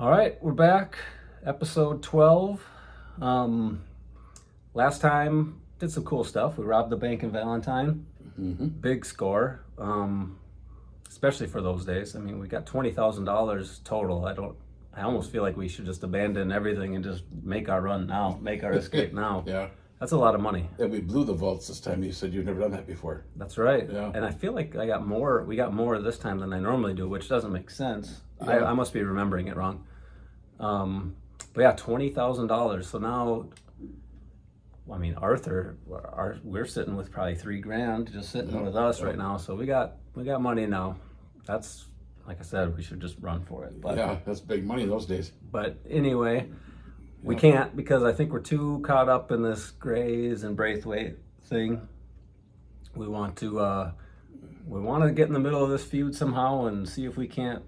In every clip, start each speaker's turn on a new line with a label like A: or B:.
A: All right, we're back. Episode 12. Um, Last time, did some cool stuff. We robbed the bank in Valentine. Big score, especially for those days. I mean, we got $20,000 total. I almost feel like we should just abandon everything and just make our run now, make our escape now.
B: Yeah.
A: That's a lot of money.
B: And we blew the vaults this time. You said you've never done that before.
A: That's right.
B: Yeah.
A: And I feel like we got more this time than I normally do, which doesn't make sense.
B: Yeah.
A: I must be remembering it wrong. But yeah, $20,000. So now, I mean, Arthur, we're sitting with probably $3,000 just sitting with us right now. So we got money now. That's, like I said, we should just run for it. But,
B: yeah, that's big money in those days.
A: But anyway, we can't because I think we're too caught up in this Grays and Braithwaite thing. We want to get in the middle of this feud somehow and see if we can't,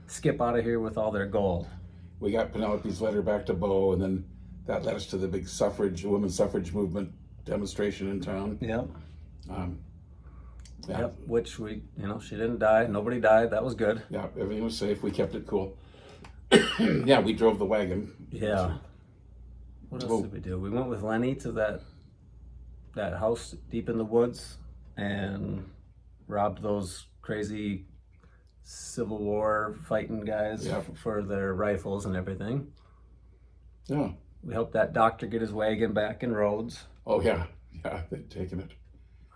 A: skip out of here with all their gold.
B: We got Penelope's letter back to Bo, and then that led us to the big women's suffrage movement demonstration in town.
A: Yep.
B: Yeah.
A: Yep. Which she didn't die. Nobody died. That was good.
B: Yeah, everything was safe. We kept it cool. Yeah, we drove the wagon.
A: Yeah. What else did we do? We went with Lenny to that house deep in the woods and robbed those crazy Civil War fighting guys for their rifles and everything.
B: Yeah.
A: We helped that doctor get his wagon back in Rhodes.
B: Oh yeah, they'd taken it.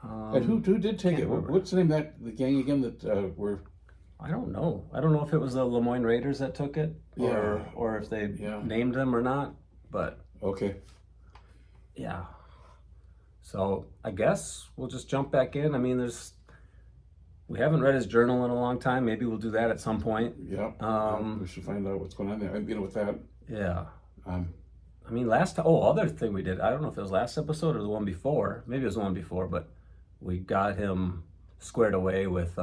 B: And who did take it?
A: Remember.
B: What's the name of the gang again that were?
A: I don't know. I don't know if it was the Lemoyne Raiders that took it, or if they named them or not. But
B: okay.
A: Yeah. So I guess we'll just jump back in. I mean, we haven't read his journal in a long time. Maybe we'll do that at some point.
B: Yeah. We should find out what's going on there. With that.
A: Yeah. I mean, other thing we did, I don't know if it was last episode or the one before. Maybe it was the one before, but we got him squared away with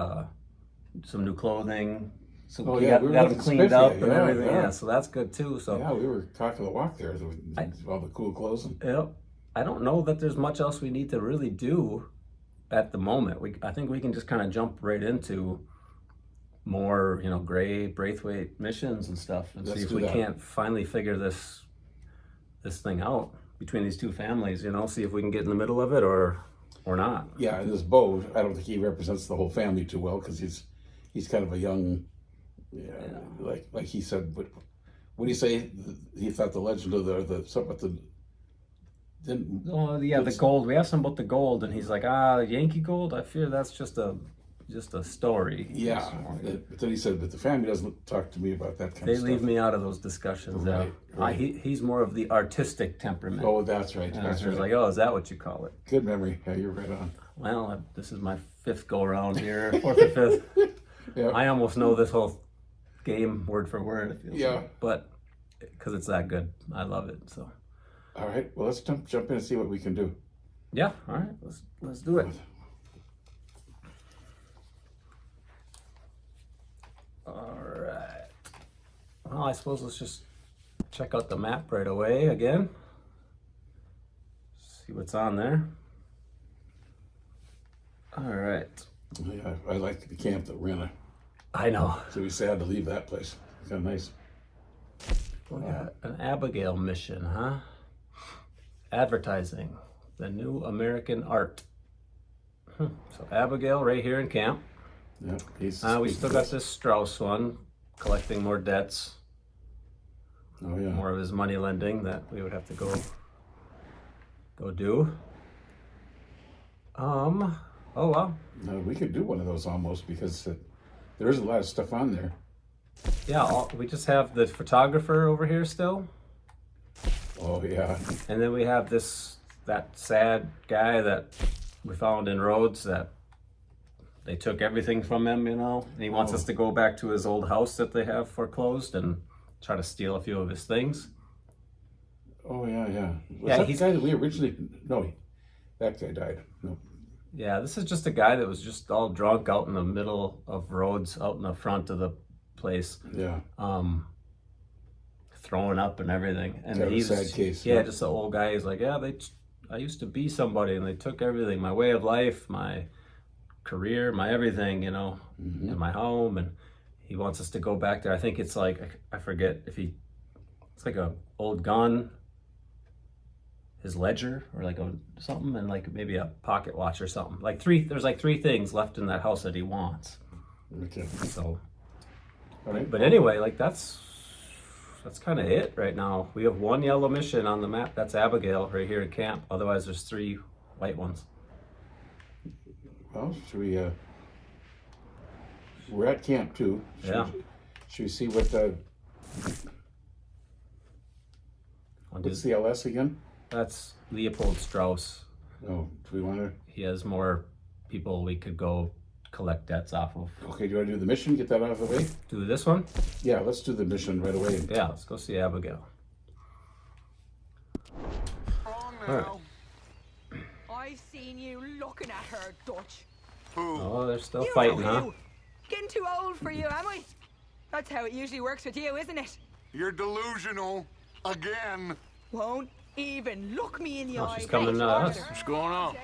A: some new clothing. So we got him cleaned up and everything. Yeah, so that's good too. So
B: yeah, we were talking the walk there with all the cool clothes.
A: Yep. I don't know that there's much else we need to really do at the moment. I think we can just kind of jump right into more, Gray, Braithwaite missions and stuff, and see if we can't finally figure this thing out between these two families. See if we can get in the middle of it or not.
B: Yeah, and this Bo, I don't think he represents the whole family too well because he's kind of a young, like he said. But what do you say? He thought the legend of the something about the.
A: The gold. We asked him about the gold, and he's like, Yankee gold. I fear that's just a story.
B: Yeah, but then he said, but the family doesn't talk to me about that kind of stuff.
A: They leave me out of those discussions. Right. He's more of the artistic temperament.
B: Oh, that's right.
A: That's right. Like, is that what you call it?
B: Good memory. Yeah, you're right on.
A: Well, this is my fifth go around here, fourth or fifth. Yeah. I almost know this whole game word for word. It feels like. But because it's that good, I love it. So.
B: All right. Well, let's jump in and see what we can do.
A: Yeah. All right. Let's do it. All right. Well, I suppose let's just check out the map right away again. See what's on there. All right.
B: Yeah, I like the camp that we're in.
A: I know.
B: So we sad to leave that place. It's kind of nice.
A: We got an Abigail mission, huh? Advertising, the new American art. So Abigail right here in camp.
B: Yeah,
A: we still got this Strauss one, collecting more debts.
B: Oh yeah.
A: More of his money lending that we would have to go do. Oh well.
B: No, we could do one of those almost because there is a lot of stuff on there.
A: Yeah, we just have the photographer over here still.
B: Oh yeah.
A: And then we have that sad guy that we found in Rhodes that they took everything from him, and he wants us to go back to his old house that they have foreclosed and try to steal a few of his things.
B: Oh yeah. Was that the guy that we originally? No, that guy died. No.
A: Yeah, this is just a guy that was just all drunk out in the middle of Rhodes, out in the front of the place.
B: Yeah.
A: Throwing up and everything, and
B: he's a sad case.
A: Yeah, just an old guy. He's like, I used to be somebody, and they took everything, my way of life, my career, my everything, and my home, and he wants us to go back there. I think it's like, I forget if it's like a old gun, his ledger, or like something, and like maybe a pocket watch or something. There's like three things left in that house that he wants.
B: Okay.
A: So,
B: All right.
A: but anyway, like that's kind of it right now. We have one yellow mission on the map. That's Abigail right here at camp. Otherwise, there's 3 white ones.
B: Well, should we? We're at camp too. Should we see what the? What's the LS again?
A: That's Leopold Strauss.
B: Oh, do we want to?
A: He has more people we could go collect debts off of.
B: Okay, do you want to do the mission? Get that out of the way?
A: Do this one?
B: Yeah, let's do the mission right away.
A: Yeah, let's go see Abigail.
C: All
A: right.
C: I've seen you looking at her, Dutch.
A: Oh, they're still
C: You
A: fighting,
C: know
A: huh?
C: you. Getting too old for you, am I? That's how it usually works with you, isn't it?
D: You're delusional. Again.
C: Won't even look me in the
A: Oh,
C: eye.
A: she's coming to us.
D: What's going on?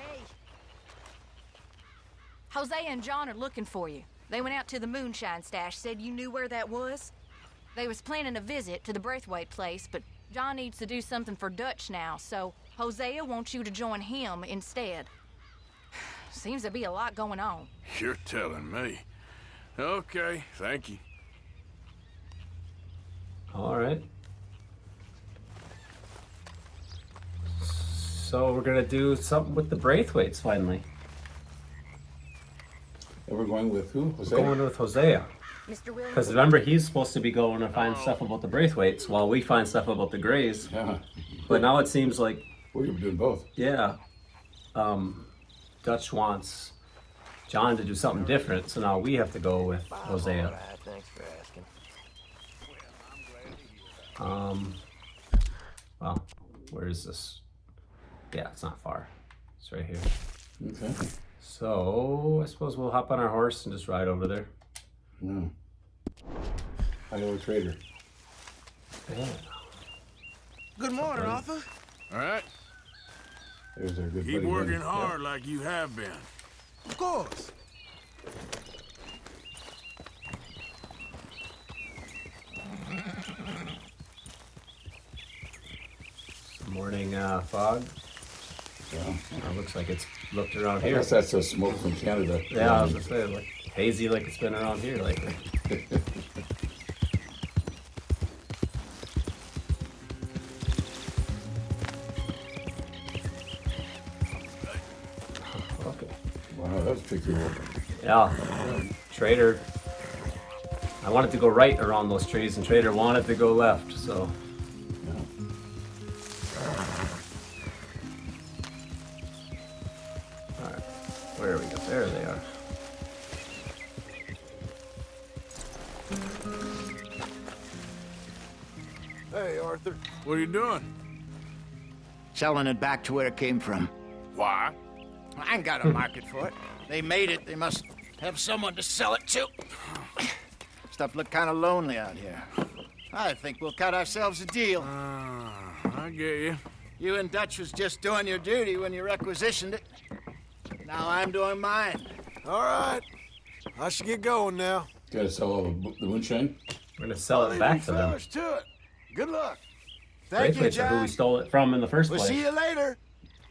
E: Jose and John are looking for you. They went out to the Moonshine stash, said you knew where that was. They was planning a visit to the Braithwaite place, but John needs to do something for Dutch now, so Hosea wants you to join him instead. Seems to be a lot going on.
D: You're telling me. Okay, thank you.
A: All right. So we're gonna do something with the Braithwaites finally.
B: And we're going with who? Jose?
A: Going with Hosea.
E: Mr. Williams?
A: Because remember, he's supposed to be going to find stuff about the Braithwaites while we find stuff about the Greys.
B: Yeah.
A: But now it seems like,
B: We're doing both.
A: yeah, Dutch wants John to do something different, so now we have to go with Hosea.
F: Thanks for asking.
A: Well, where is this? Yeah, it's not far. It's right here.
B: Okay.
A: So I suppose we'll hop on our horse and just ride over there.
B: No. Iowa Trader.
A: Yeah.
F: Good morning, Arthur.
D: All right.
B: There's our good
D: Keep
B: buddy.
D: working
B: Lenny.
D: hard like you have been.
F: Of course.
A: Morning fog.
B: Yeah.
A: Looks like it's looked around
B: I
A: here.
B: guess that's a smoke from Canada.
A: Yeah, I was gonna say, like hazy, like it's been around here lately. Okay.
B: Wow, that's tricky work.
A: Yeah, Trader. I wanted to go right around those trees, and Trader wanted to go left. So
B: Yeah.
A: all right, where are we? There they are.
F: Hey, Arthur.
D: What are you doing?
G: Selling it back to where it came from.
D: Why?
G: I ain't got a market for it. They made it. They must have someone to sell it to. Stuff look kind of lonely out here. I think we'll cut ourselves a deal.
D: I get you.
G: You and Dutch was just doing your duty when you requisitioned it. Now I'm doing mine.
F: All right. I should get going now.
B: Gotta sell all the moonshine.
A: We're gonna sell it back to them.
F: Fellas to it. Good luck.
G: Thank you,
A: Braithwaites are who we
G: John.
A: stole it from in the first
G: We'll
A: place.
G: see you later.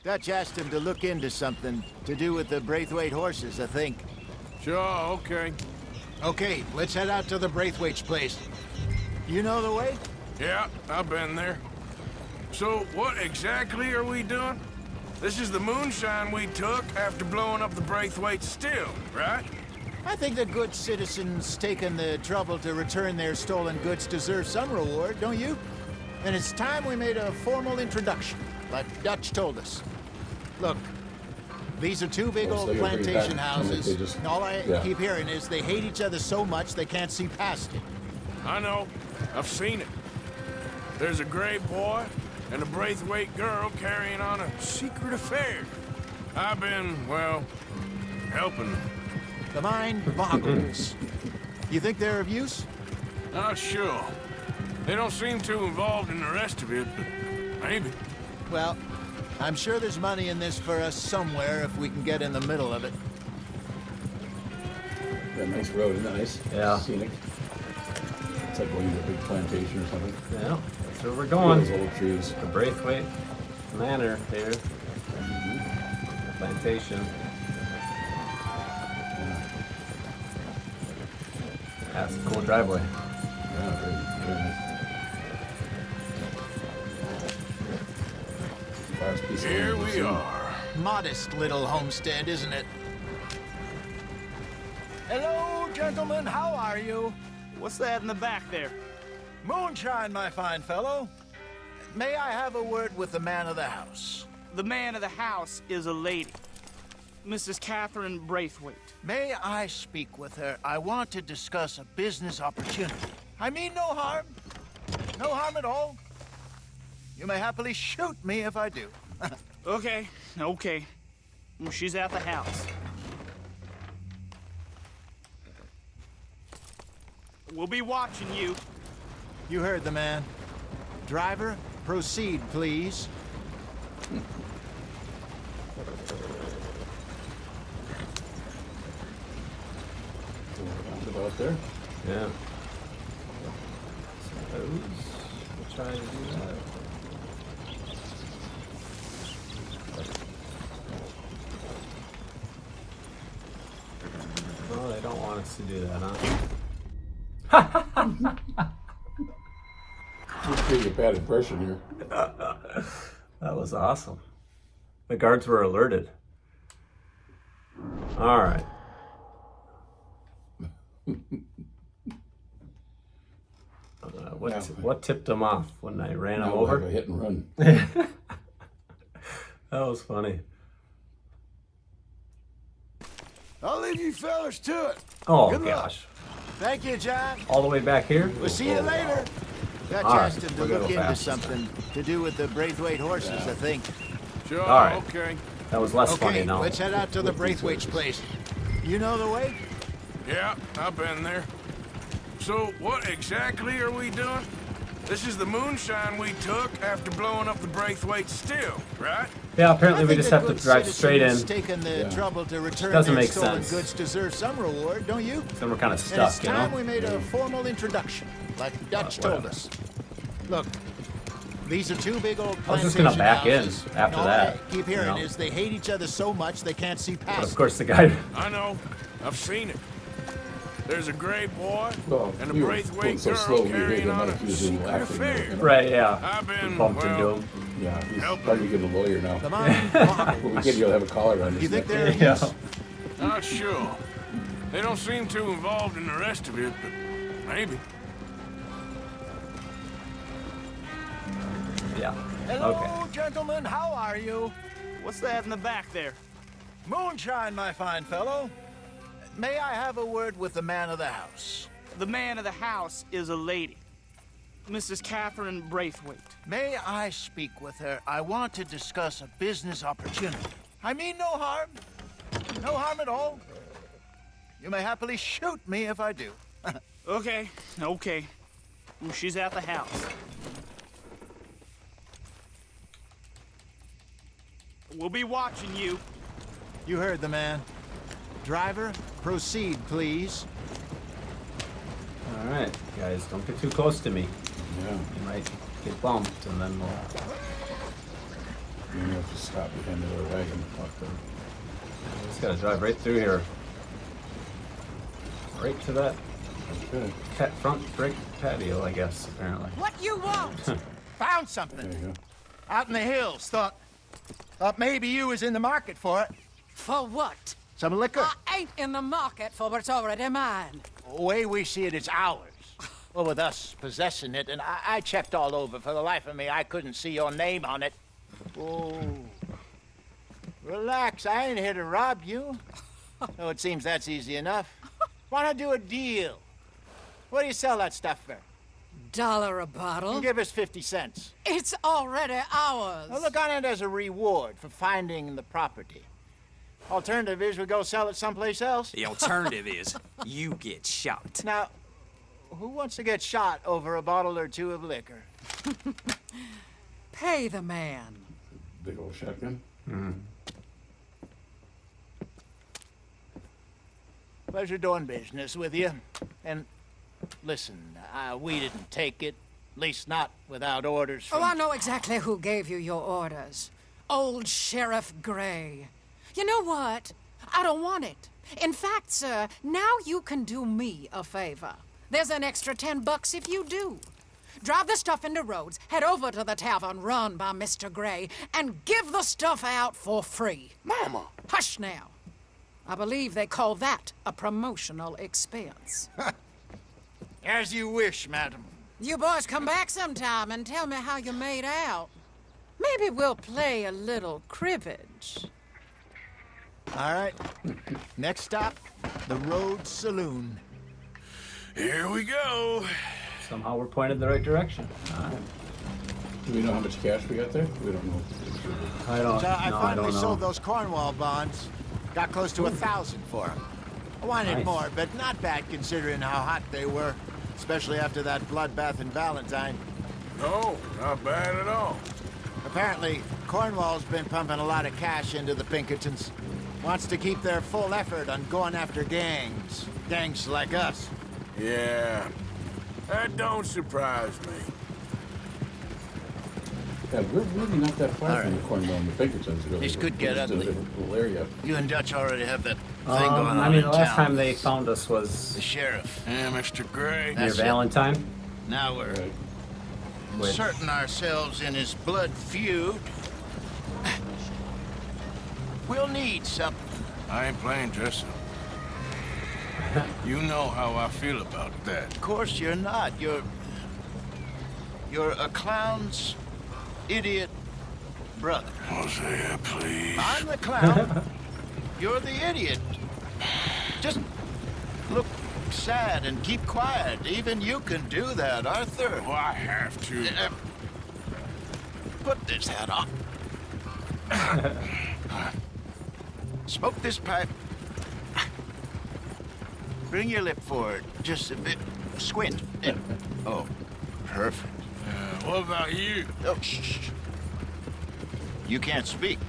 G: Dutch asked him to look into something to do with the Braithwaite horses, I think.
D: Sure, okay.
G: Okay, let's head out to the Braithwaite's place. You know the way?
D: Yeah, I've been there. So, what exactly are we doing? This is the moonshine we took after blowing up the Braithwaite still, right?
G: I think the good citizens taking the trouble to return their stolen goods deserve some reward, don't you? And it's time we made a formal introduction, like Dutch told us. Look, these are two big
B: Oh, so
G: old
B: you're bringing
G: plantation
B: back-
G: houses.
B: they just-
G: And all I
B: yeah.
G: keep hearing is they hate each other so much they can't see past it.
D: I know. I've seen it. There's a gray boy and a Braithwaite girl carrying on a secret affair. I've been, well, helping them.
G: The mind boggles. You think they're of use?
D: Not sure. They don't seem too involved in the rest of it, but maybe.
G: Well, I'm sure there's money in this for us somewhere if we can get in the middle of it.
B: That nice road, isn't that nice?
A: Yeah.
B: Scenic. It's like going to a big plantation or something.
A: Yeah, that's where we're
B: Those
A: going.
B: old trees.
A: The Braithwaite Manor here. Plantation. That's a cool driveway.
B: Yeah, very nice. Last piece of
D: Here
B: land we've
D: we
B: seen.
D: are.
G: Modest little homestead, isn't it? Hello, gentlemen. How are you?
H: What's that in the back there?
G: Moonshine, my fine fellow. May I have a word with the man of the house?
H: The man of the house is a lady. Mrs. Catherine Braithwaite.
G: May I speak with her? I want to discuss a business opportunity. I mean no harm. No harm at all. You may happily shoot me if I do.
H: Okay. Well, she's at the house. We'll be watching you.
G: You heard the man. Driver, proceed, please.
B: Roundabout there.
A: Yeah. Suppose we'll try to do that. Oh, they don't want us to do that, huh?
B: You're getting a bad impression here.
A: That was awesome. The guards were alerted. All right. What tipped him off when I ran him
B: Now we'll have
A: over?
B: a hit and run.
A: That was funny.
F: I'll leave you fellas to it.
A: Oh
F: Good luck.
A: gosh.
G: Thank you, John.
A: All the way back here?
G: We'll see you later. Got
A: All right,
G: Justin to
A: we're gonna
G: look
A: go
G: into
A: fast this
G: something to do with the Braithwaite horses, I think.
D: Sure,
A: All right.
D: okay.
A: That was less funny
G: Okay,
A: now.
G: let's head out to the Braithwaite's place. You know the way?
D: Yeah, I've been there. So, what exactly are we doing? This is the moonshine we took after blowing up the Braithwaite still, right?
A: Yeah, apparently
G: I
A: we
G: think
A: just
G: a
A: have to
G: good
A: drive
G: citizen
A: straight in.
G: who's taken the trouble to return
A: Doesn't
G: their
A: make
G: stolen
A: sense.
G: goods deserve some reward, don't you?
A: Then we're kind of
G: And
A: stuck,
G: it's
A: you
G: time
A: know?
G: we made a formal introduction, like Dutch told
A: whatever.
G: us. Look, these are two big old
A: I was just gonna
G: plantation
A: back in
G: houses.
A: after
G: All
A: that,
G: I keep hearing
A: you know?
G: is they hate each other so much they can't see
A: But
G: past
A: of
G: it.
A: course the guy...
D: I know. I've seen it. There's a gray boy
B: Well,
D: and a
B: you were
D: Braithwaite
B: going so
D: girl
B: slow, we
D: carrying
B: hit him
D: on
B: like
D: a
B: he was doing
D: secret
B: acting there,
D: affair.
B: you know?
A: Right, yeah.
D: I've been,
A: We bumped into
D: well,
A: him.
B: Yeah, he's
D: Help
B: trying to get a lawyer now.
G: Come on, walk.
B: Well, we can't even have a collar on his
G: You think
B: neck.
G: they're
A: Yeah.
D: Not sure. They don't seem too involved in the rest of it, but maybe.
A: Yeah.
G: Hello,
A: Okay.
G: gentlemen. How are you?
H: What's that in the back there?
G: Moonshine, my fine fellow. May I have a word with the man of the house?
H: The man of the house is a lady. Mrs. Catherine Braithwaite.
G: May I speak with her? I want to discuss a business opportunity. I mean no harm. No harm at all. You may happily shoot me if I do.
H: Okay. Well, she's at the house. We'll be watching you.
G: You heard the man. Driver, proceed, please.
A: All right, guys, don't get too close to me.
B: Yeah,
A: You might get bumped, and then we'll...
B: you have to stop behind the other wagon.
A: We just gotta drive right through here. Right to that
B: Okay,
A: front brick patio, I guess, apparently.
C: What you want?
G: Found
B: there
G: something
B: you go.
G: out in the hills. Thought maybe you was in the market for it.
C: For what?
G: Some liquor.
C: I ain't in the market for what's already mine.
G: The way we see it, it's ours. Well, with us possessing it, and I checked all over. For the life of me, I couldn't see your name on it. Oh. Relax, I ain't here to rob you. Oh, it seems that's easy enough. Why not do a deal? What do you sell that stuff for?
C: $1 a bottle?
G: Give us 50 cents.
C: It's already ours.
G: Now look on it as a reward for finding the property. Alternative is we go sell it someplace else.
I: The alternative is you get shot.
G: Now, who wants to get shot over a bottle or two of liquor?
C: Pay the man.
B: Big old shotgun.
G: Pleasure doing business with you. And Listen, we didn't take it. At least not without orders from...
J: Oh, I know exactly who gave you your orders. Old Sheriff Gray. You know what? I don't want it. In fact, sir, now you can do me a favor. There's an extra $10 if you do. Drive the stuff into Rhodes, head over to the tavern run by Mr. Gray, and give the stuff out for free.
F: Mama!
J: Hush now. I believe they call that a promotional expense.
G: As you wish, madam.
J: You boys come back sometime and tell me how you made out. Maybe we'll play a little cribbage.
G: All right. Next stop, the Rhodes Saloon.
D: Here we go.
A: Somehow we're pointed the right direction.
B: Do we know how much cash we got there? We don't know.
A: I don't.
G: So I
A: no, I
G: finally
A: don't know.
G: sold those Cornwall bonds. Got close to 1,000 for them. I wanted
A: Nice.
G: more, but not bad considering how hot they were, especially after that bloodbath in Valentine.
D: No, not bad at all.
G: Apparently, Cornwall's been pumping a lot of cash into the Pinkertons. Wants to keep their full effort on going after gangs. Gangs like us.
D: Yeah, that don't surprise me.
B: Yeah, we're really not that far
G: All
B: from
G: right.
B: the Cornwall and the Pinkertons. Really.
G: This could get
B: We're just in a
G: ugly.
B: different little area.
G: You and Dutch already have that thing going on
A: I mean,
G: in
A: the last
G: town.
A: time they found us was
G: The sheriff.
D: Yeah, Mr. Gray.
A: near
G: That's it.
A: Valentine.
G: Now we're
B: Right.
A: Which-
G: inserting ourselves in his blood feud. We'll need something.
D: I ain't playing dress up. You know how I feel about that.
G: Of course you're not. You're a clown's idiot brother.
D: Hosea, please.
G: I'm the clown. You're the idiot. Just look sad and keep quiet. Even you can do that, Arthur.
D: Oh, I have to.
G: Put this hat on. Smoke this pipe. Bring your lip forward. Just a bit. Squint. Oh, perfect.
D: What about you?
G: Oh, shh. You can't speak.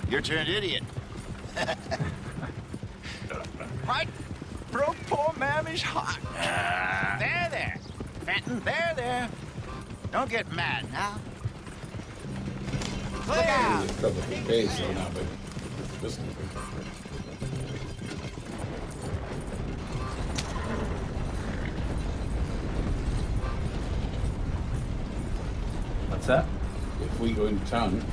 G: You're turned idiot. Right? Broke poor Mammy's heart. There. Fenton, there. Don't get mad now. Look out!
B: There's trouble with the base, so now, but this
A: What's that?
B: if we go into town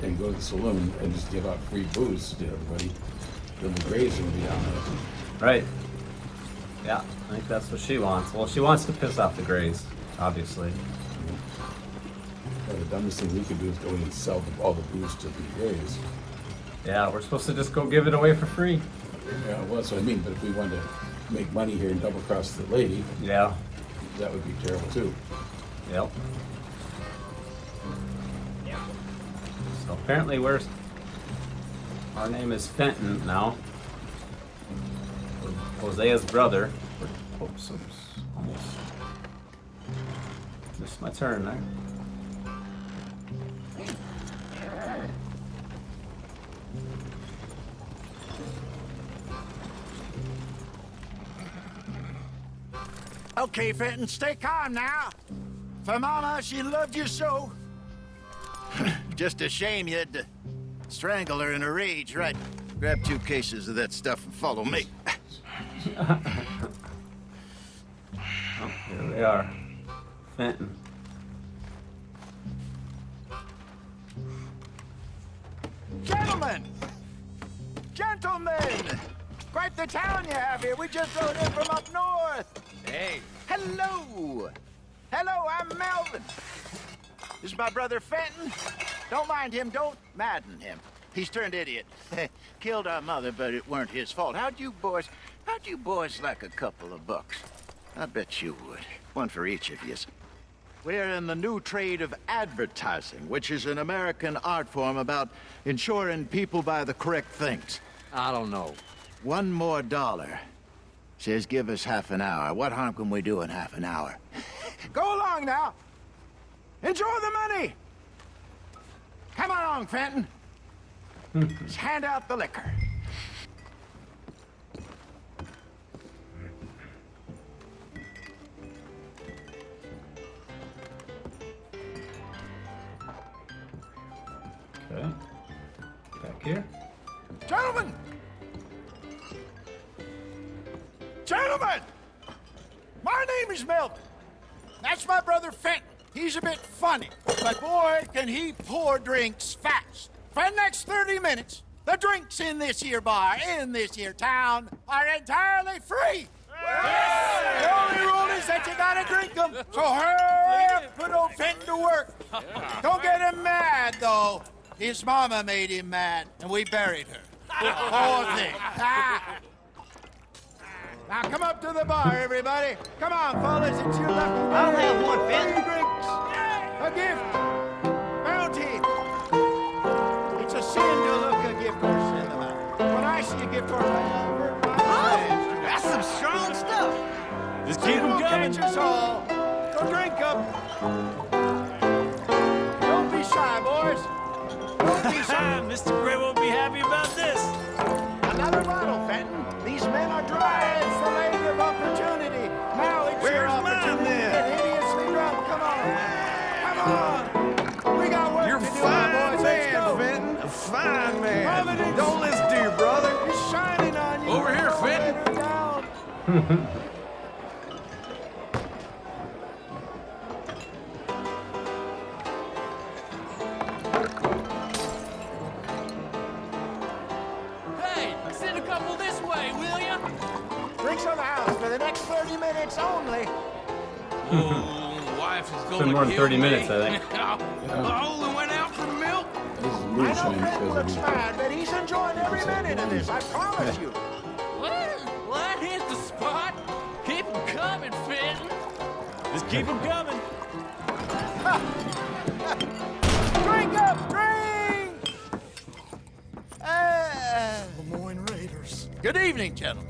B: and go to the saloon and just give out free booze to everybody, then the Grays will be down there.
A: Right. Yeah, I think that's what she wants. Well, she wants to piss off the Grays, obviously.
B: Yeah, the dumbest thing we could do is go in and sell all the booze to the Grays.
A: Yeah, we're supposed to just go give it away for free.
B: Yeah, well, that's what I mean. But if we wanted to make money here and double cross the lady,
A: Yeah.
B: that would be terrible too.
A: Yep. So apparently our name is Fenton now. We're Hosea's brother. Oops, almost missed my turn there.
G: Okay, Fenton, stay calm now. For Mama, she loved you so. Just a shame you had to strangle her in a rage, right? Grab 2 cases of that stuff and follow me.
A: Oh, here we are. Fenton.
G: Gentlemen! Gentlemen! Quite the town you have here. We just rode in from up north. Hey. Hello! Hello, I'm Melvin. This is my brother Fenton. Don't mind him, don't madden him. He's turned idiot. Killed our mother, but it weren't his fault. How'd you boys like a couple of bucks? I bet you would. One for each of you. We're in the new trade of advertising, which is an American art form about ensuring people buy the correct things.
I: I don't know.
G: $1 more. Says give us half an hour. What harm can we do in half an hour? Go along now. Enjoy the money. Come along, Fenton. Let's hand out the liquor.
A: here.
F: Gentlemen! Gentlemen! My name is Melvin. That's my brother Fenton. He's a bit funny, but boy, can he pour drinks fast. For the next 30 minutes, the drinks in this here bar, in this here town, are entirely free. The only rule is that you gotta drink them. So hurry up, put old Fenton to work. Don't get him mad, though. His mama made him mad, and we buried her. Poor thing. Now come up to the bar, everybody. Come on, fellas, it's your lucky day.
I: I'll have one, Fenton.
F: 3 drinks. A gift. Bounty. It's a sin to look a gift horse in the mouth. When I see a gift horse, I avert my eyes.
I: That's some strong stuff.
F: Just keep them coming. Catch us all. Go drink up. Don't be shy, boys. Don't be shy.
I: Mr. Gray won't be happy about this.
F: Another bottle, Fenton. These men are dry. It's the lady of opportunity. Now it's your opportunity to get hideously drunk. Come on. Come on. We got work to do, boys. Let's go.
D: Fenton. A fine man.
F: Providence.
D: Don't listen to your brother.
F: He's shining on you.
D: Over here,
F: Don't
D: Fenton.
F: let her down.
I: Hey, send a couple this way, will ya?
F: Drinks on the house for the next 30 minutes only.
D: Oh, wife is going
A: been more than
D: to kill
A: 30 minutes,
D: me.
A: I think.
D: I only went out for milk.
B: This is
F: I know
B: Moonshine
F: Fenton
B: because
F: looks
B: of
F: mad, but he's enjoying every minute of this. I promise you.
I: Well, that hit the spot. Keep 'em coming, Fenton. Just keep 'em coming.
F: Drink up, drink! Lemoyne Raiders. Good evening, gentlemen.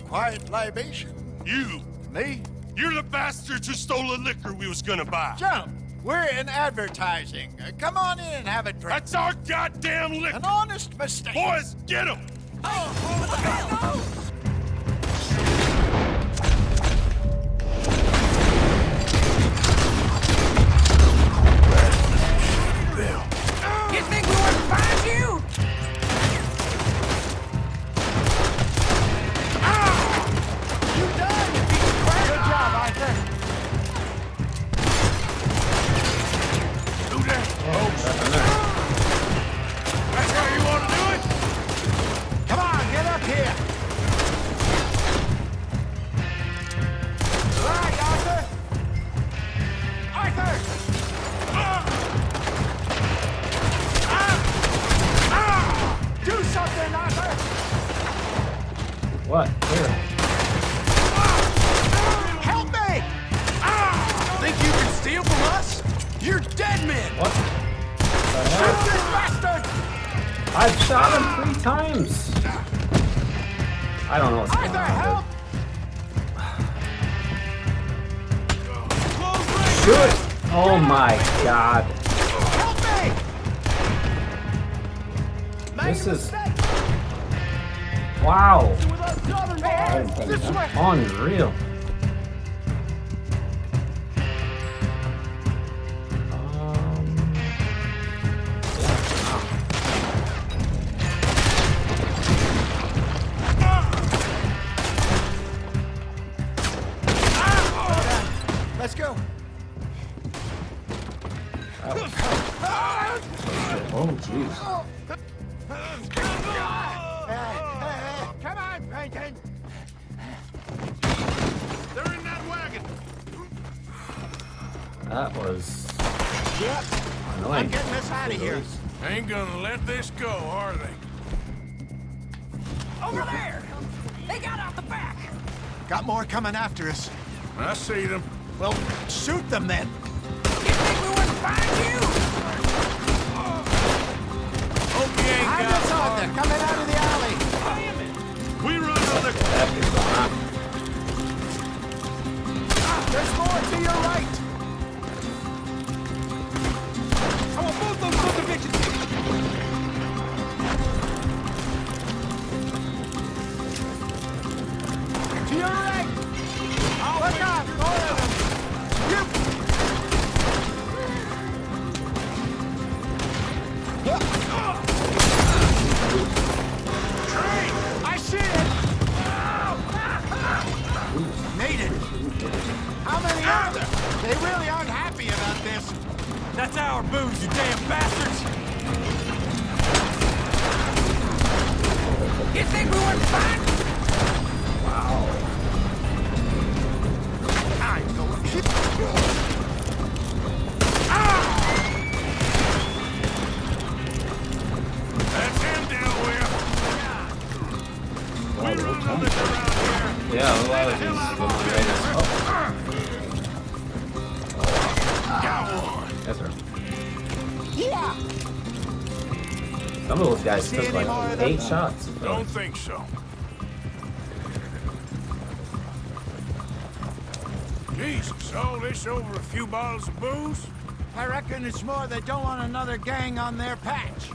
F: Quiet libation.
K: You!
F: Me?
K: You're the bastards who stole the liquor we was gonna buy.
F: Gentlemen, we're in advertising. Come on in and have a drink.
K: That's our goddamn liquor!
F: An honest mistake.
K: Boys, get him!
C: You think we wouldn't find you?
F: You done, you piece of crap. Good job, Arthur.
D: Do that. That's how you want to do it?
F: Come on, get up here. All right, Arthur. Do something, Arthur.
A: What? Where?
F: Help me.
D: Think you can steal from us? You're dead men.
A: What?
F: Shoot this bastard.
A: I've shot him 3 times. I don't know what's going
F: Arthur,
A: on.
F: help.
A: Shoot! Oh my god.
F: Help me.
A: This is... Wow.
F: This way.
A: Unreal.
F: Let's go.
B: Oh, jeez.
F: Come on, Peyton.
D: They're in that wagon.
A: That was
F: Yep. I'm
A: annoying.
F: getting us out of here.
D: Ain't gonna let this go, are they?
C: Over there! They got out the back!
F: Got more coming after us.
D: I see them.
F: Well, shoot them then.
C: You think we wouldn't find you?
D: Hope you ain't
F: I
D: got
F: just saw them coming out of the alley.
K: We run on the...
A: That is going on.
F: There's more to your right.
C: I want both those sons of bitches!
F: To your right. Look out, more of them. You. They really aren't happy about this.
I: That's our booze, you damn bastards!
C: You think we weren't fine?
F: I ain't going to
D: That's him, Delaware. We run on this around here.
A: Yeah, a lot of these women raiders.
D: Got one.
A: Yes, sir.
F: Yeah!
A: Some of those guys
F: See
A: took
F: any more
A: like
F: of them?
A: 8 shots.
D: Don't think so. Jesus, all this over a few bottles of booze?
F: I reckon it's more they don't want another gang on their patch.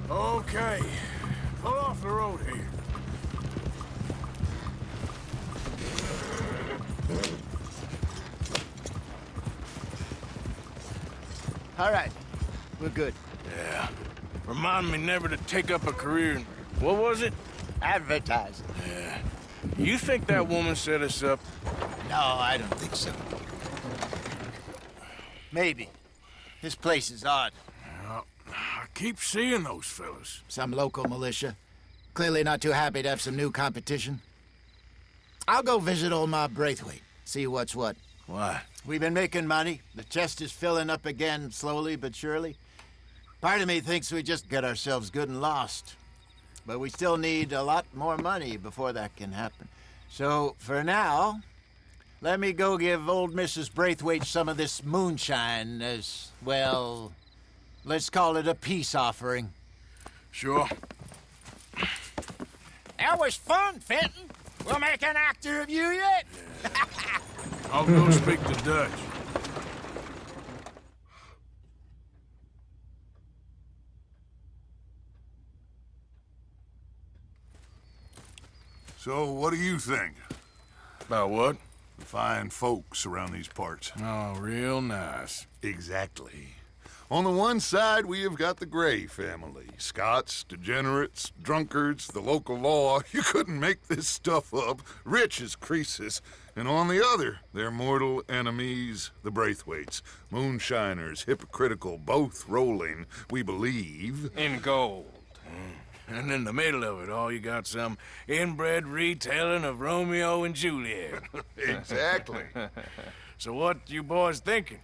D: Okay. Pull off the road here.
G: All right, we're good.
D: Yeah. Remind me never to take up a career in... What was it?
G: Advertising.
D: Yeah. You think that woman set us up?
G: No, I don't think so. Maybe. This place is odd.
D: Well, I keep seeing those fellas.
G: Some local militia. Clearly not too happy to have some new competition. I'll go visit old Ma Braithwaite, see what's what.
D: Why?
G: We've been making money. The chest is filling up again, slowly but surely. Part of me thinks we just get ourselves good and lost. But we still need a lot more money before that can happen. So, for now, let me go give old Mrs. Braithwaite some of this moonshine as, well, let's call it a peace offering.
D: Sure.
F: That was fun, Fenton. We'll make an actor of you yet.
D: I'll go speak to Dutch.
K: So, what do you think?
D: About what?
K: The fine folks around these parts.
D: Oh, real nice.
K: Exactly. On the one side, we have got the Gray family. Scots, degenerates, drunkards, the local law. You couldn't make this stuff up. Rich as Croesus. And on the other, their mortal enemies, the Braithwaites. Moonshiners, hypocritical, both rolling, we believe.
I: In gold.
D: And in the middle of it all, you got some inbred retelling of Romeo and Juliet.
K: Exactly.
D: So what you boys thinking?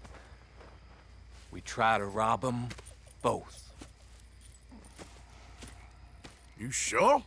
I: We try to rob them both.
D: You sure?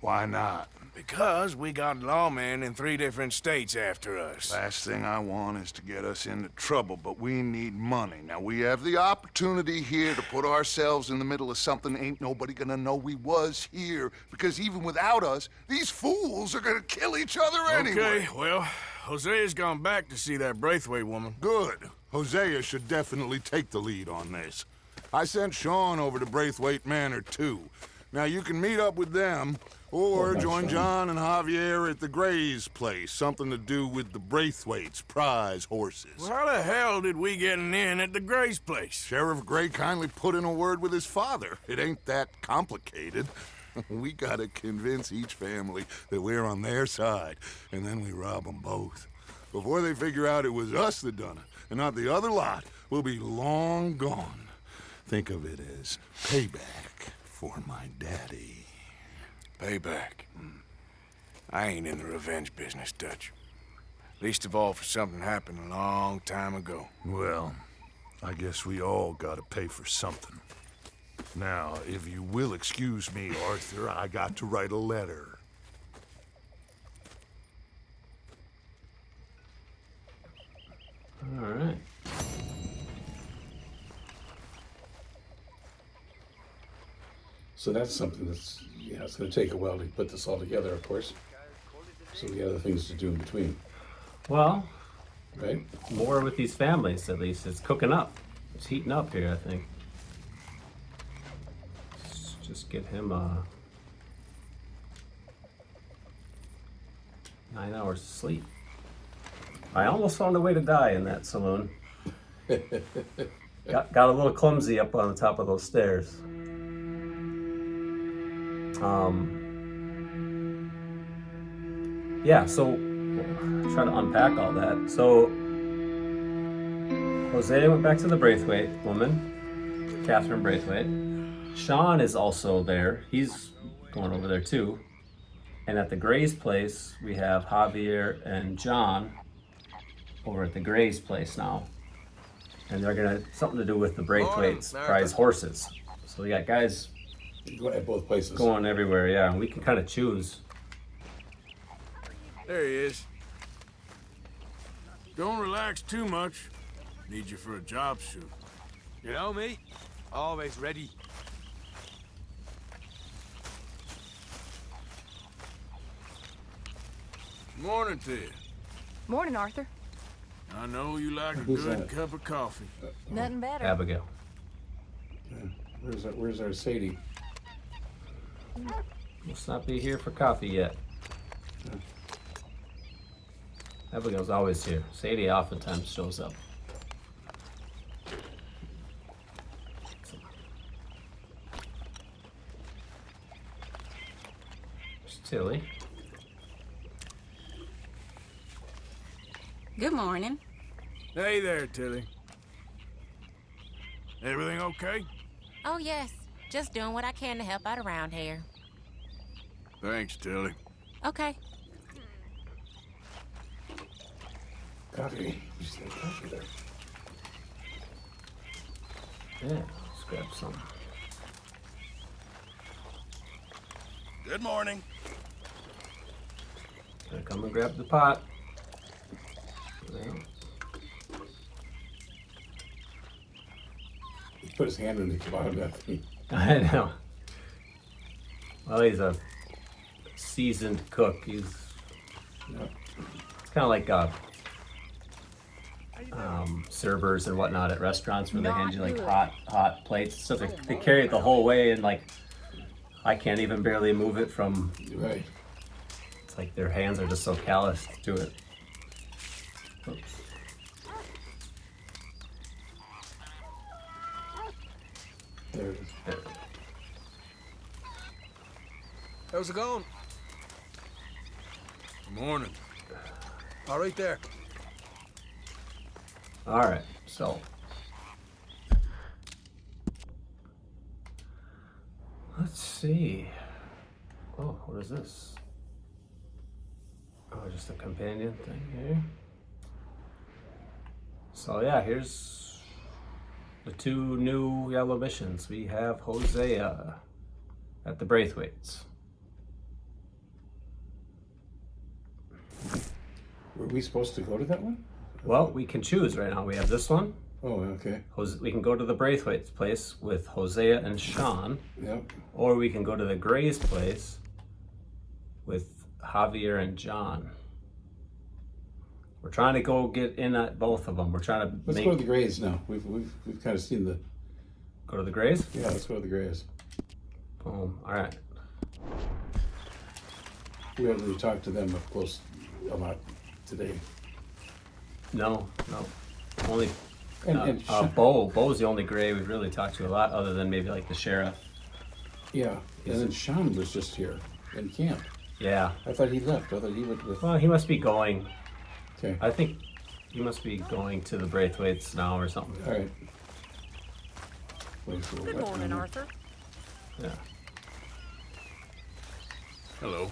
K: Why not?
D: Because we got lawmen in 3 different states after us.
K: Last thing I want is to get us into trouble, but we need money. Now, we have the opportunity here to put ourselves in the middle of something ain't nobody gonna know we was here, because even without us, these fools are gonna kill each other anyway.
D: Okay, well, Hosea's gone back to see that Braithwaite woman.
K: Good. Hosea should definitely take the lead on this. I sent Sean over to Braithwaite Manor, too. Now, you can meet up with them, or join John and Javier at the Gray's place. Something to do with the Braithwaites' prize horses.
D: Well, how the hell did we get in at the Gray's place?
K: Sheriff Gray kindly put in a word with his father. It ain't that complicated. We gotta convince each family that we're on their side, and then we rob them both. Before they figure out it was us that done it, and not the other lot, we'll be long gone. Think of it as payback for my daddy.
D: Payback. I ain't in the revenge business, Dutch. Least of all for something happened a long time ago.
K: Well, I guess we all gotta pay for something. Now, if you will excuse me, Arthur, I got to write a letter.
A: All right.
B: So that's something that's, it's going to take a while to put this all together, of course. So we got other things to do in between,
A: Well,
B: right?
A: more with these families, at least. It's cooking up. It's heating up here, I think. Just give him 9 hours of sleep. I almost found a way to die in that saloon. got a little clumsy up on the top of those stairs. Yeah, so try to unpack all that. So Hosea went back to the Braithwaite woman, Catherine Braithwaite. Sean is also there. He's going over there too. And at the Gray's place, we have Javier and John over at the Gray's place now. And they're gonna something to do with the Braithwaite's prize horses. So we got guys
B: Go at both places.
A: going everywhere, yeah. And we can kind of choose.
D: There he is. Don't relax too much. Need you for a job soon.
L: You know me? Always ready.
D: Morning to you.
E: Morning, Arthur.
D: I know you like a
B: Who's
D: good
B: that?
D: cup of coffee.
E: Nothing better.
A: Abigail.
B: Yeah. Where's our Sadie?
A: Must not be here for coffee yet. Abigail's always here. Sadie oftentimes shows up. There's Tilly.
M: Good morning.
D: Hey there, Tilly. Everything okay?
M: Oh, yes. Just doing what I can to help out around here.
D: Thanks, Tilly.
M: Okay.
B: Coffee. Just had coffee there.
A: Yeah, let's grab some.
D: Good morning.
A: Gonna come and grab the pot. Well,
B: He put his hand in the bottom of that thing.
A: I know. Well, he's a seasoned cook. It's kind of like servers and whatnot at restaurants where they hand you like hot plates. So they carry it the whole way, and like I can't even barely move it from.
B: Right.
A: It's like their hands are just so calloused to it. Oops.
B: There it is.
A: There.
L: How's it going?
D: Morning.
L: All right there.
A: All right, so let's see. Oh, what is this? Oh, just a companion thing here. So yeah, here's the two new yellow missions. We have Hosea at the Braithwaites.
B: Were we supposed to go to that one?
A: Well, we can choose right now. We have this one.
B: Oh, okay.
A: We can go to the Braithwaite's place with Hosea and Sean.
B: Yep.
A: Or we can go to the Gray's place with Javier and John. We're trying to go get in at both of them. We're trying to
B: Let's go to the Grays now. We've kind of seen the.
A: Go to the Grays?
B: Yeah, let's go to the Grays.
A: Boom. All right.
B: We haven't really talked to them up close a lot today.
A: No. Only
B: And
A: Bo's the only Gray we've really talked to a lot, other than maybe like the sheriff.
B: Yeah, and then Sean was just here in camp.
A: Yeah.
B: I thought he left. I thought he went with.
A: Well, he must be going.
B: Okay.
A: I think he must be going to the Braithwaites now or something.
B: All right.
E: Good morning, Arthur.
A: Yeah.
D: Hello.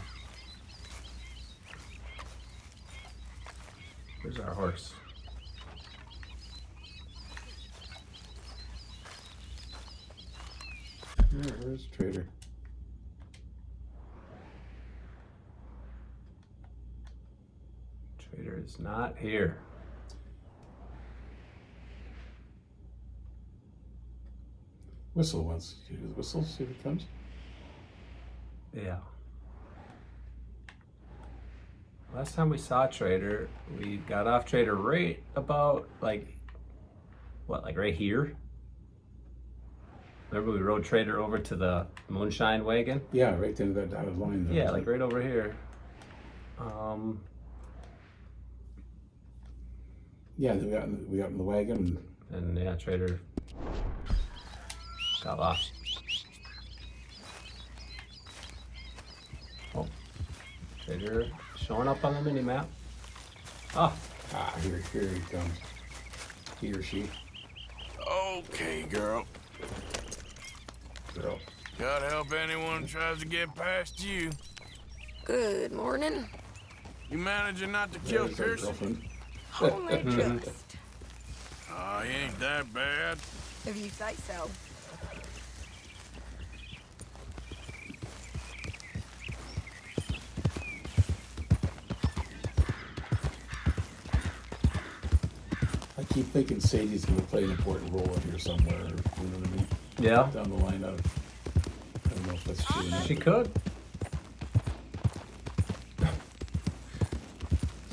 A: Where's our horse?
B: Yeah, where's Trader?
A: Trader is not here.
B: Whistle once. Whistle, see if it comes.
A: Yeah. Last time we saw Trader, we got off Trader right about like right here? Remember we rode Trader over to the Moonshine wagon?
B: Yeah, right into that dotted line there.
A: Yeah, like right over here.
B: Yeah, then we got in the wagon.
A: And yeah, Trader got lost. Oh, Trader showing up on the mini map.
B: Here he comes. He or she.
D: Okay, girl.
B: Girl.
D: Gotta help anyone who tries to get past you.
N: Good morning.
D: You managing not to kill
B: There's our
D: Pearson?
B: girlfriend.
C: Only just.
D: Oh, he ain't that bad.
C: If you say so.
B: I keep thinking Sadie's going to play an important role in here somewhere. You know what I mean?
A: Yeah.
B: Down the line. I don't know if that's true or not.
A: She could.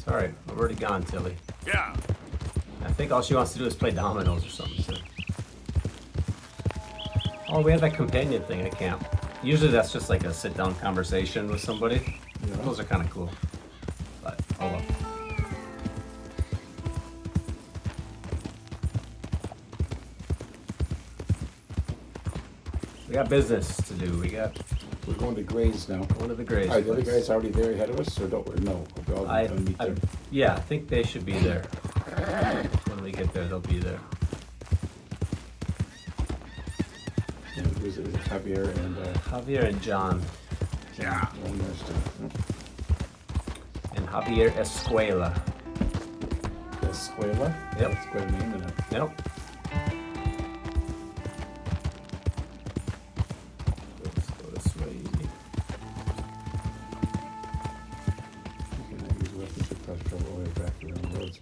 A: Sorry, I've already gone, Tilly.
D: Yeah.
A: I think all she wants to do is play dominoes or something. So. Oh, we have that companion thing at camp. Usually that's just like a sit-down conversation with somebody.
B: Yeah.
A: Those are kind of cool. But, oh well. We got business to do.
B: We're going to Gray's now.
A: Going to the Grays.
B: Are the other
A: place.
B: guys already there ahead of us, or don't we? No, we're all going to meet there.
A: Yeah, I think they should be there. When we get there, they'll be there.
B: And is it Javier and
A: Javier and John.
D: Yeah.
B: one nurse too.
A: And Javier Escuela.
B: Escuela?
A: Yep.
B: That's quite a name, isn't it?
A: Yep. Let's go this way.
B: You can use weapons to cross trouble all the way back around the roads.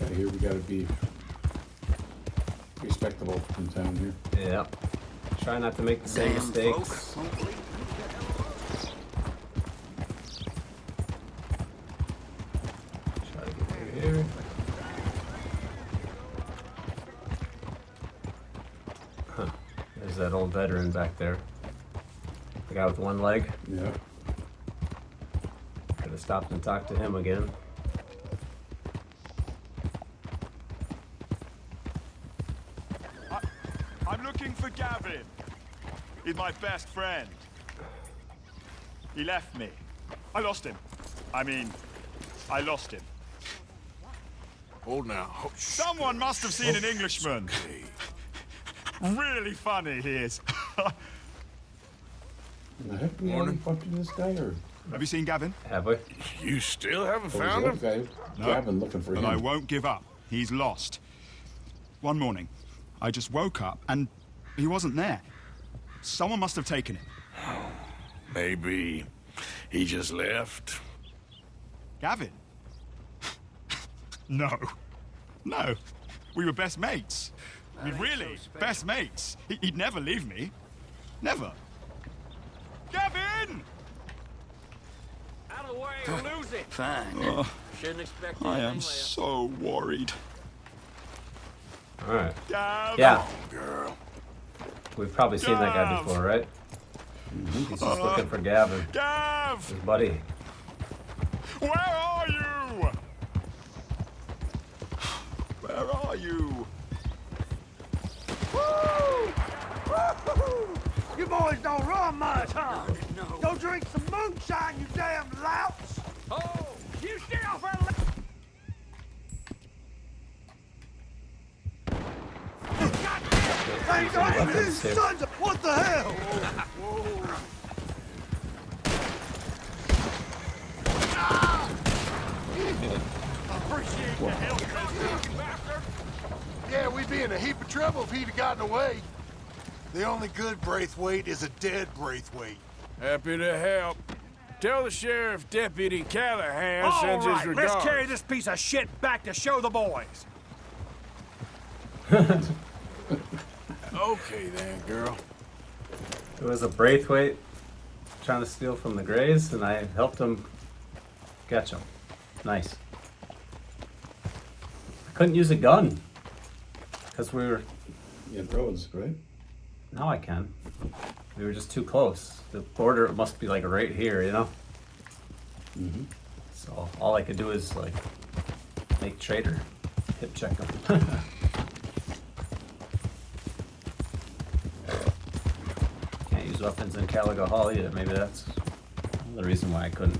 B: Okay, here we gotta be respectable in town here.
A: Yep. Try not to make the same mistakes. Try to get through here. Huh. There's that old veteran back there. The guy with one leg.
B: Yeah.
A: Could have stopped and talked to him again.
O: I'm looking for Gavin. He's my best friend. He left me. I lost him. I lost him.
D: Hold now. Oh,
O: Someone must have seen an Englishman. Really funny he is.
B: Have we already bumped into this guy, or?
O: Have you seen Gavin?
A: Have we?
D: You still haven't
B: Or was
D: found
B: the
D: him?
B: other guy,
O: No.
B: Gavin, looking for
O: But
B: him?
O: I won't give up. He's lost. One morning, I just woke up and he wasn't there. Someone must have taken him.
D: Maybe he just left.
O: Gavin? No. No. We were best mates. I mean, really, best mates. He'd never leave me. Never. Gavin!
I: Out of the way, or lose it.
O: Fine.
I: Shouldn't expect
O: I
I: anything
O: am
I: less.
O: so worried.
A: Alright.
O: Gavin!
A: Yeah.
D: Girl.
A: We've probably seen that guy before, right? He's just looking for Gavin.
O: Gav!
A: His buddy.
O: Where are you? Where are you?
F: Woo! Woo! You boys don't run much, huh?
I: No.
F: Go drink some moonshine, you damn louts!
I: Oh, you stay off our
F: Hang on, these
A: here.
F: sons of... What the hell?
O: Appreciate the help, mister.
K: Yeah, we'd be in a heap of trouble if he'd have gotten away. The only good Braithwaite is a dead Braithwaite.
D: Happy to help. Tell the sheriff Deputy Callahan
F: All
D: sends his
F: right,
D: regards.
F: let's carry this piece of shit back to show the boys.
D: Okay then, girl.
A: It was a Braithwaite trying to steal from the Grays, and I helped him catch him. Nice. I couldn't use a gun because we were.
B: In roads, right?
A: Now I can. We were just too close. The border must be like right here, you know.
B: Mm-hmm.
A: So all I could do is like make trader, hip check him. Can't use weapons in Calico Hall either. Maybe that's the reason why I couldn't.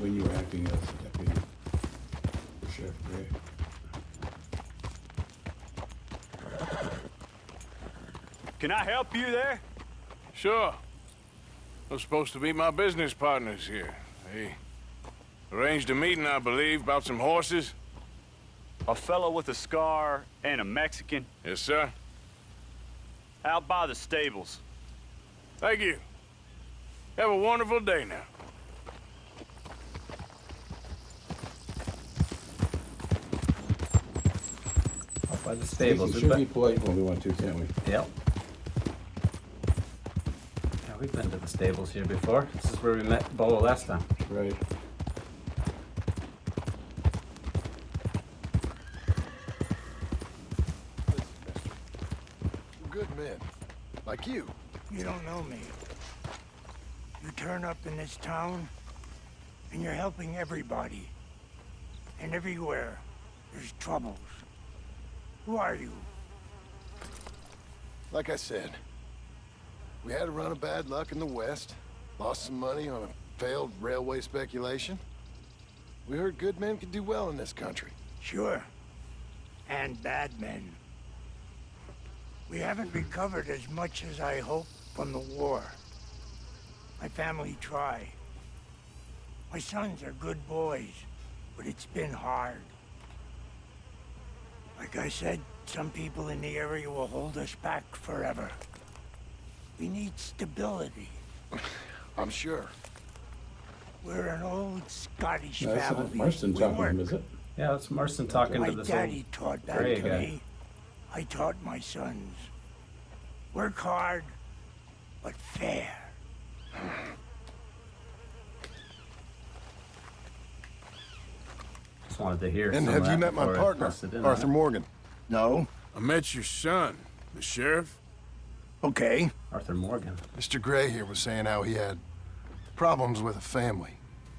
B: when you were acting as deputy for Sheriff Gray.
O: Can I help you there?
D: Sure. They're supposed to be my business partners here. They arranged a meeting, I believe, about some horses.
O: A fellow with a scar and a Mexican.
D: Yes, sir.
O: Out by the stables.
D: Thank you. Have a wonderful day now.
A: Up by the
B: We
A: stables.
B: should be polite when we want to, can't we?
A: Yep. Yeah, we've been to the stables here before. This is where we met Bo last time.
B: Right.
P: Good men. Like you.
F: You don't know me. You turn up in this town, and you're helping everybody. And everywhere, there's troubles. Who are you?
P: Like I said, we had a run of bad luck in the West. Lost some money on a failed railway speculation. We heard good men could do well in this country.
F: Sure. And bad men. We haven't recovered as much as I hoped from the war. My family tried. My sons are good boys, but it's been hard. Like I said, some people in the area will hold us back forever. We need stability.
P: I'm sure.
F: We're an old Scottish
B: No, that's
F: family.
B: not Marston
F: We
B: talking to
F: work.
B: him, is it?
A: Yeah, that's Marston talking
F: My
A: to this
F: daddy
A: old
F: taught that
A: Gray
F: to
A: guy.
F: me. I taught my sons. Work hard, but fair.
A: Just wanted to hear
P: And
A: some
P: have
A: of
P: you
A: that
P: met my
A: before I
P: partner,
A: pressed it in on
P: Arthur
A: it.
P: Morgan?
F: No.
D: I met your son, the sheriff.
F: Okay.
A: Arthur Morgan.
P: Mr. Gray here was saying how he had problems with a family.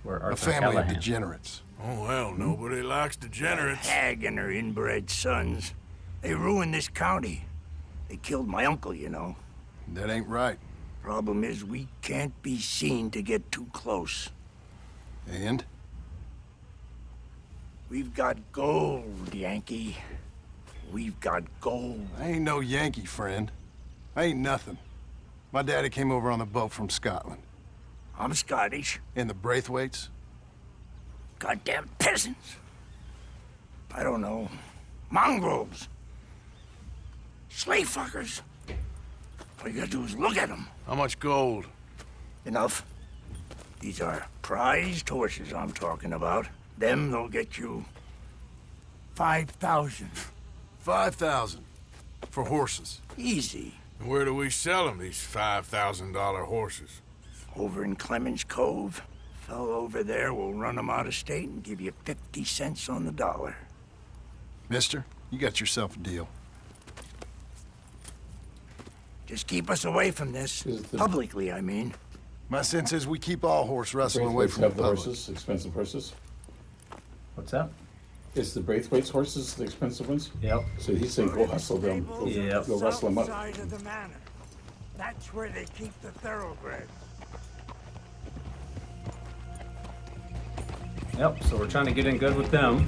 A: Where
P: A
A: Arthur
P: family of
A: Callahan.
P: degenerates.
D: Oh, well, nobody likes degenerates.
F: Hag and her inbred sons. They ruined this county. They killed my uncle, you know.
P: That ain't right.
F: Problem is, we can't be seen to get too close.
P: And?
F: We've got gold, Yankee. We've got gold.
P: I ain't no Yankee, friend. I ain't nothing. My daddy came over on the boat from Scotland.
F: I'm Scottish.
P: And the Braithwaites?
F: Goddamn peasants. I don't know. Mongrels. Slave fuckers. All you gotta do is look at them.
D: How much gold?
F: Enough. These are prized horses I'm talking about. Them, they'll get you 5,000.
D: 5,000 for horses.
F: Easy.
D: And where do we sell them, these $5,000 horses?
F: Over in Clemens Cove. Fellow over there will run them out of state and give you 50 cents on the dollar.
P: Mister, you got yourself a deal.
F: Just keep us away from this. Publicly, I mean.
P: My sense is we keep all horse rustling away
B: Braithwaites
P: from the
B: have the
P: public.
B: horses, expensive horses.
A: What's that?
B: Is the Braithwaite's horses the expensive ones?
A: Yep.
B: So he's saying go hustle them. Go,
A: Yep.
B: go rustle them up.
F: Outside of the manor. That's where they keep the thoroughbreds.
A: Yep, so we're trying to get in good with them.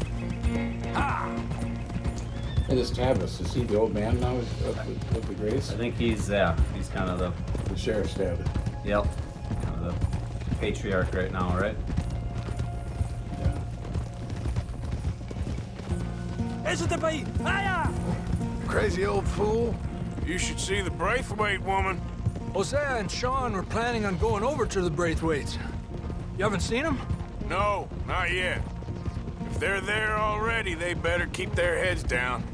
B: And this Tavis, is he the old man now of the Grays?
A: I think he's kind of
B: the sheriff's dad.
A: Yep. Kind of the patriarch right now, right?
I: Is it the bait? Hiya!
P: Crazy old fool.
D: You should see the Braithwaite woman.
L: Hosea and Sean were planning on going over to the Braithwaites. You haven't seen them?
D: No, not yet. If they're there already, they better keep their heads down.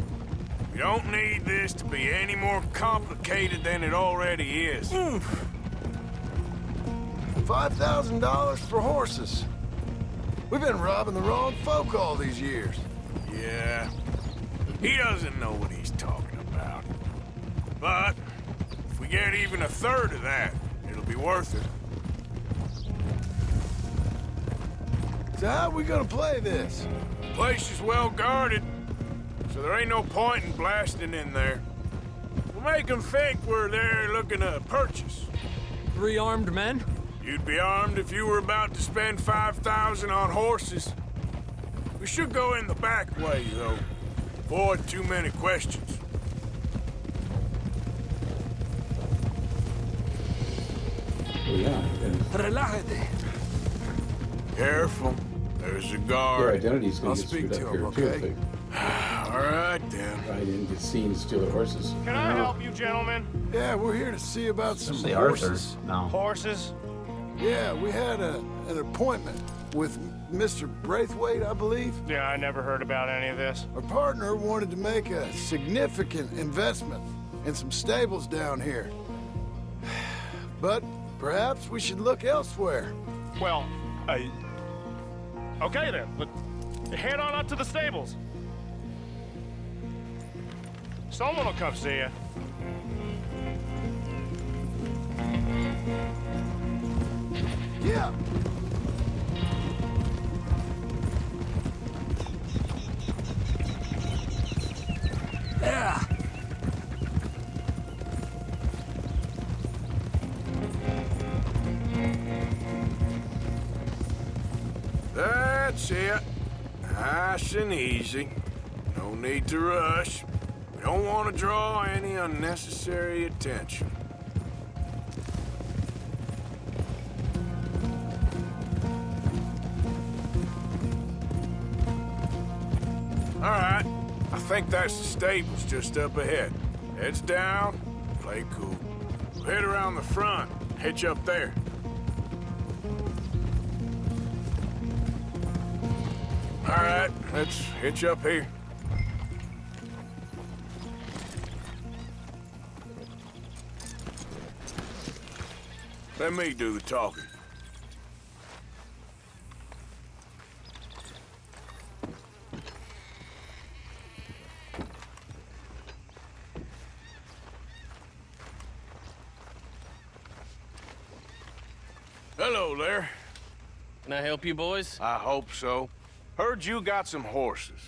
D: We don't need this to be any more complicated than it already is.
P: $5,000 for horses. We've been robbing the wrong folk all these years.
D: Yeah, he doesn't know what he's talking about. But if we get even a third of that, it'll be worth it.
P: So how are we gonna play this?
D: The place is well guarded, so there ain't no point in blasting in there. We'll make them think we're there looking to purchase.
L: 3 armed men?
D: You'd be armed if you were about to spend 5,000 on horses. We should go in the back way, though. Avoid too many questions.
B: Oh, yeah.
L: Relájate.
D: Careful. There's a guard.
B: Your identity's gonna
D: I'll
B: get
D: speak
B: screwed
D: to
B: up
D: him,
B: here,
D: okay?
B: too, I think.
D: All right, then.
B: Right in, get seen stealing horses.
O: Can I help you, gentlemen?
P: Yeah, we're here to see about some
A: Especially
P: horses.
A: Arthur. No.
O: Horses?
P: Yeah, we had an appointment with Mr. Braithwaite, I believe.
O: Yeah, I never heard about any of this.
P: Our partner wanted to make a significant investment in some stables down here. But perhaps we should look elsewhere.
O: Well, okay then. But head on up to the stables. Someone will come see you.
P: Yeah.
L: Yeah.
D: That's it. Nice and easy. No need to rush. We don't want to draw any unnecessary attention. All right. I think that's the stables just up ahead. Heads down, play cool. We'll head around the front, hitch up there. All right, let's hitch up here. Let me do the talking. Hello there.
I: Can I help you, boys?
D: I hope so. Heard you got some horses.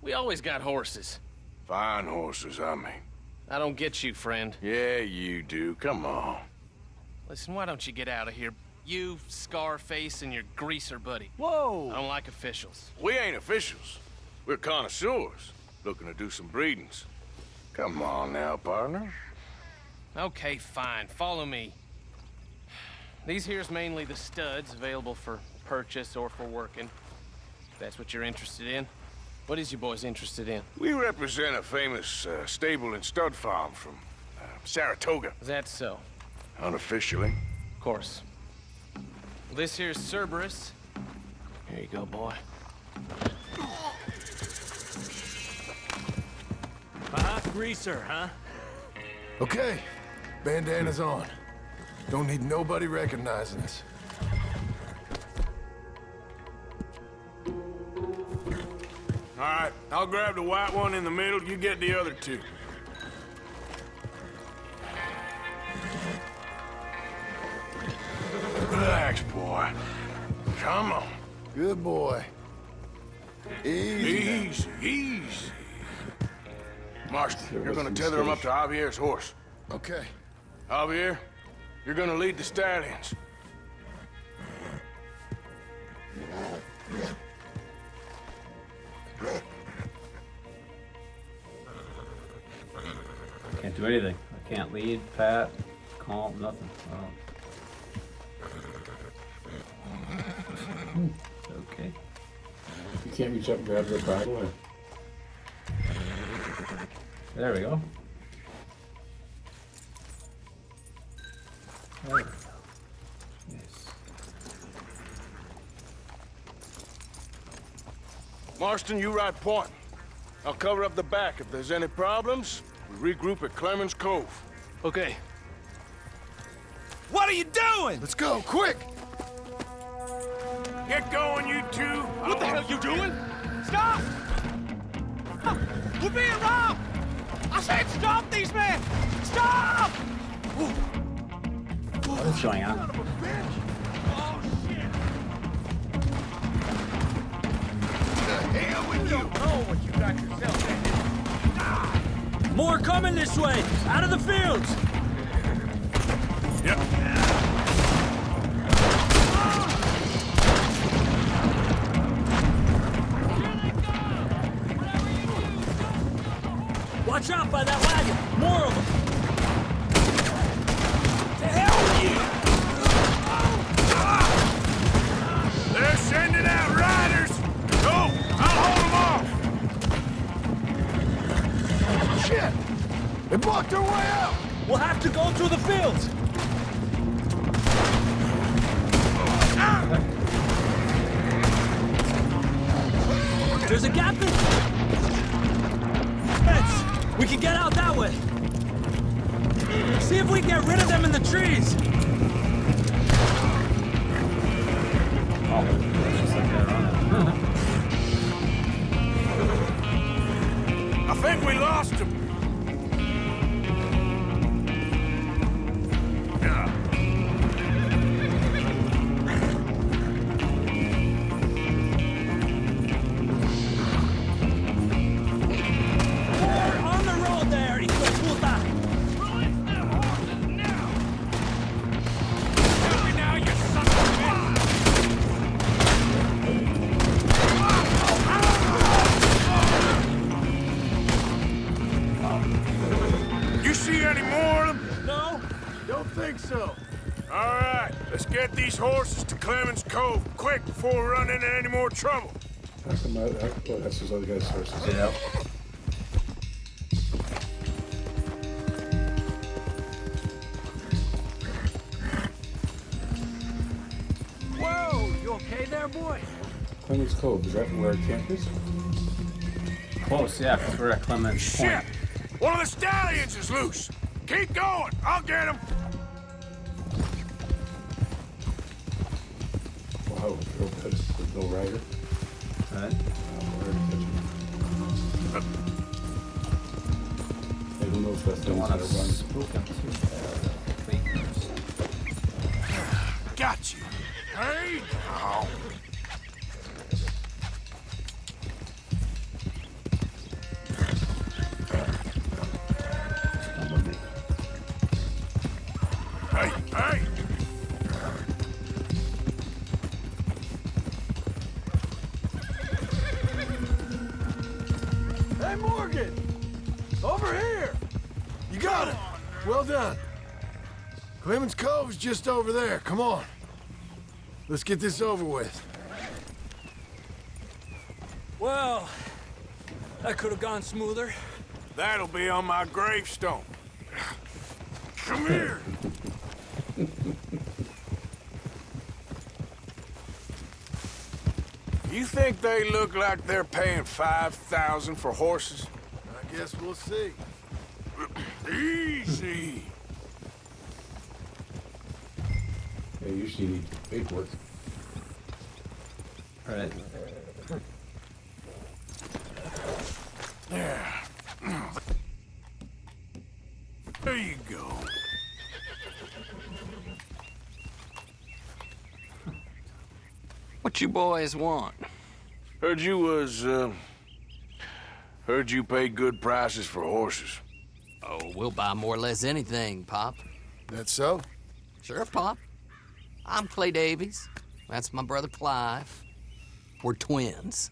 I: We always got horses.
D: Fine horses, I mean.
I: I don't get you, friend.
D: Yeah, you do. Come on.
I: Listen, why don't you get out of here? You, Scarface, and your greaser buddy.
D: Whoa!
I: I don't like officials.
D: We ain't officials. We're connoisseurs, looking to do some breedings. Come on now, partner.
I: Okay, fine. Follow me. These here's mainly the studs available for purchase or for working. If that's what you're interested in. What is you boys interested in?
D: We represent a famous stable and stud farm from Saratoga.
I: Is that so?
D: Unofficially.
I: Of course. This here's Cerberus. Here you go, boy.
L: Greaser, huh?
P: Okay, bandana's on. Don't need nobody recognizing us.
D: All right, I'll grab the white one in the middle. You get the other two. Relax, boy. Come on.
P: Good boy. Easy.
D: Easy. Marston, you're gonna tether him up to Javier's horse.
P: Okay.
D: Javier, you're gonna lead the stallions.
A: Can't do anything. I can't lead, pat, calm, nothing. Okay.
B: You can't reach up and grab their bridle or...
A: There we go. There we go. Yes.
D: Marston, you ride point. I'll cover up the back. If there's any problems, we regroup at Clemens Cove.
I: Okay.
F: What are you doing?
P: Let's go, quick!
D: Get going, you two.
F: What the hell are you doing? Stop! We're being robbed! I said stop these men! Stop!
A: What's going on?
F: Oh, shit!
P: The hell with you!
F: Know what you got yourself into.
L: More coming this way! Out of the fields!
D: Yep.
L: Watch out by that wagon! More of them! To hell with you!
D: They're sending out riders! Go! I'll hold them off!
P: Shit! They blocked our way out!
L: We'll have to go through the fields! There's a gap in... Fence! We can get out that way! See if we can get rid of them in the trees!
A: Oh, it's just like that, huh?
D: I think we lost him. Yeah.
L: On the road there, hijo de puta!
D: Tell me now, you son of a bitch! You see any more of them?
L: No?
P: Don't think so.
D: All right, let's get these horses to Clemens Cove quick before we run into any more trouble.
B: How come that's those other guys' sources?
A: Yeah.
L: Whoa! You okay there, boy?
B: Clemens Cove, is that where our camp is?
A: Close, yeah, because we're at Clemens
D: Shit!
A: Point.
D: One of the stallions is loose. Keep going. I'll get him.
B: Wow, there's no rider.
A: Right.
B: And who knows what
A: Don't
B: things
A: want
B: that
A: to
B: are run.
A: spook them too bad.
D: Got you. Hey now. Hey, hey!
P: Hey, Morgan! Over here! You got it! Well done. Clemens Cove's just over there. Come on. Let's get this over with.
L: Well, that could have gone smoother.
D: That'll be on my gravestone. Come here. You think they look like they're paying $5,000 for horses?
P: I guess we'll see.
D: Easy.
B: Yeah, usually you need paperwork.
A: All right.
D: Yeah. There you go.
Q: What you boys want?
D: Heard you pay good prices for horses.
Q: Oh, we'll buy more or less anything, Pop.
P: That so?
Q: Sure, Pop. I'm Clay Davies. That's my brother Clive. We're twins.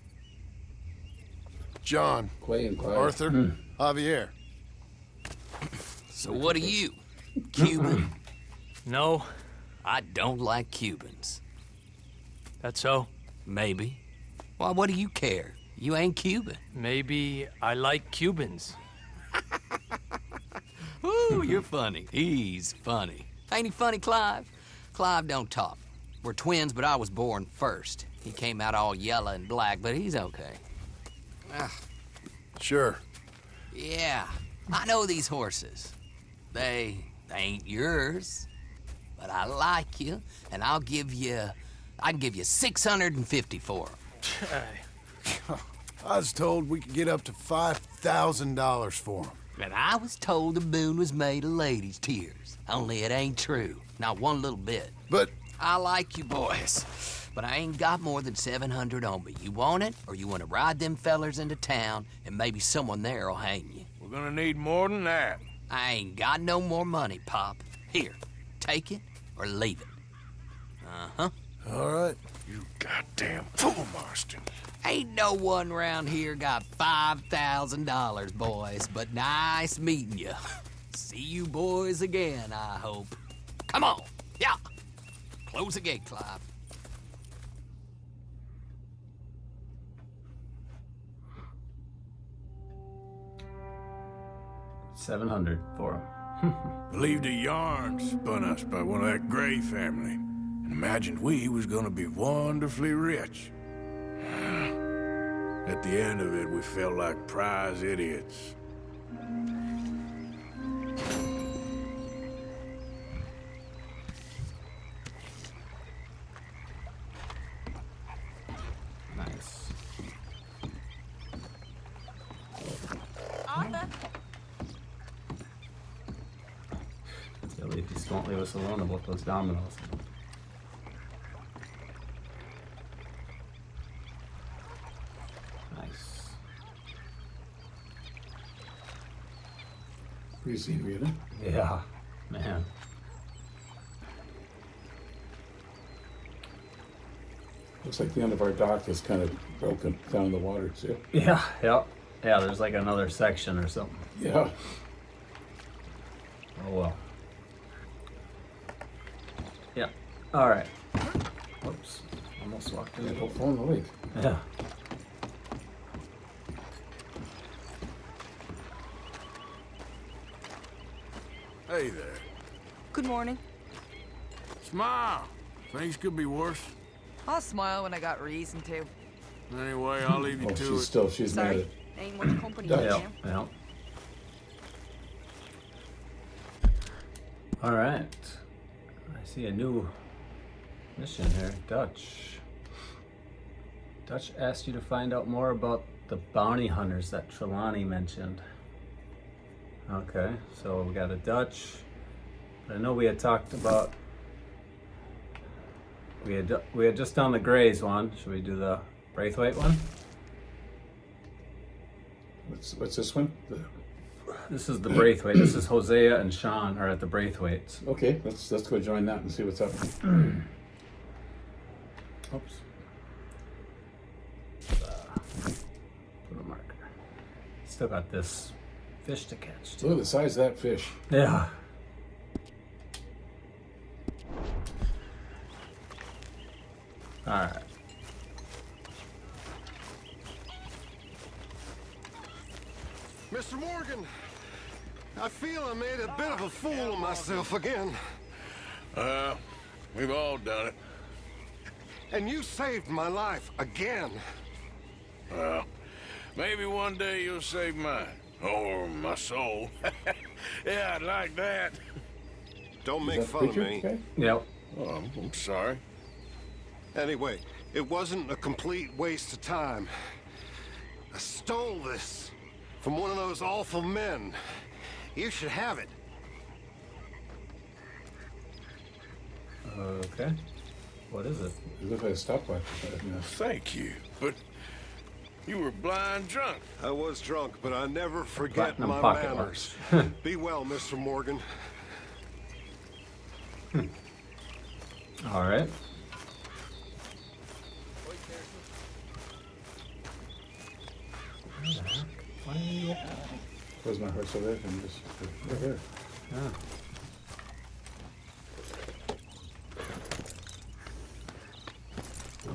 P: John.
B: Clay and Clive.
P: Arthur. Javier.
Q: So what are you? Cuban?
L: No.
Q: I don't like Cubans.
L: That's so?
Q: Maybe. Why, what do you care? You ain't Cuban.
L: Maybe I like Cubans.
Q: Ooh, you're funny. He's funny. Ain't he funny, Clive? Clive don't talk. We're twins, but I was born first. He came out all yellow and black, but he's okay.
P: Sure.
Q: Yeah, I know these horses. They ain't yours, but I like you, and I can give you 650 for them.
P: I was told we could get up to $5,000 for them.
Q: And I was told the moon was made of ladies' tears. Only it ain't true. Not one little bit.
P: But
Q: I like you boys, but I ain't got more than 700 on me. You want it, or you want to ride them fellers into town, and maybe someone there'll hang you?
D: We're gonna need more than that.
Q: I ain't got no more money, Pop. Here, take it or leave it. Uh-huh.
P: All right.
D: You goddamn fool, Marston.
Q: Ain't no one round here got $5,000, boys, but nice meeting you. See you boys again, I hope. Come on, yeah. Close the gate, Clive.
A: $700 for him.
D: Believed a yarn spun us by one of that Gray family, and imagined we was gonna be wonderfully rich. At the end of it, we felt like prize idiots.
A: Nice.
E: Arthur.
A: They just won't leave us alone about those dominoes. Nice.
B: Pretty scenery, isn't it?
A: Yeah, man.
B: Looks like the end of our dock is kind of broken down in the water, too.
A: Yeah, yeah. Yeah, there's like another section or something.
B: Yeah.
A: Oh well. Yeah. All right. Whoops. Almost walked in.
B: Yeah, don't fall in the lake.
A: Yeah.
D: Hey there.
C: Good morning.
D: Smile. Things could be worse.
C: I'll smile when I got reason to.
D: Anyway, I'll leave you
B: Oh,
D: to
B: she's
D: it.
B: she's
C: Sorry.
B: mad at
C: Ain't much company
B: Dutch.
C: here
A: Yeah.
C: now.
A: Yeah. All right. I see a new mission here. Dutch. Dutch asked you to find out more about the bounty hunters that Trelawney mentioned. Okay, so we got a Dutch. I know we had talked about. We had just done the Grays one. Should we do the Braithwaite one?
B: What's this one?
A: This is the Braithwaite. This is Hosea and Sean are at the Braithwaites.
B: Okay, let's go join that and see what's up.
A: Oops. Put a marker. Still got this fish to catch too.
B: Look at the size of that fish.
A: Yeah. All right.
P: Mr. Morgan, I feel I made a bit of a fool of myself again.
D: We've all done it.
P: And you saved my life again.
D: Well, maybe one day you'll save mine. Or my soul. Yeah, I'd like that.
P: Don't make
B: Is that
P: fun of
B: picture
P: me.
B: okay?
A: Yep.
D: Oh, I'm sorry.
P: Anyway, it wasn't a complete waste of time. I stole this from one of those awful men. You should have it.
A: Okay. What is it?
B: It looks like a stopwatch.
D: Thank you, but you were blind drunk.
P: I was drunk, but I never forget
A: Platinum
P: my
A: pocket
P: manners.
A: watch.
P: Be well, Mr. Morgan.
A: All right.
B: Where's my horse over there? And just right here.
A: Yeah.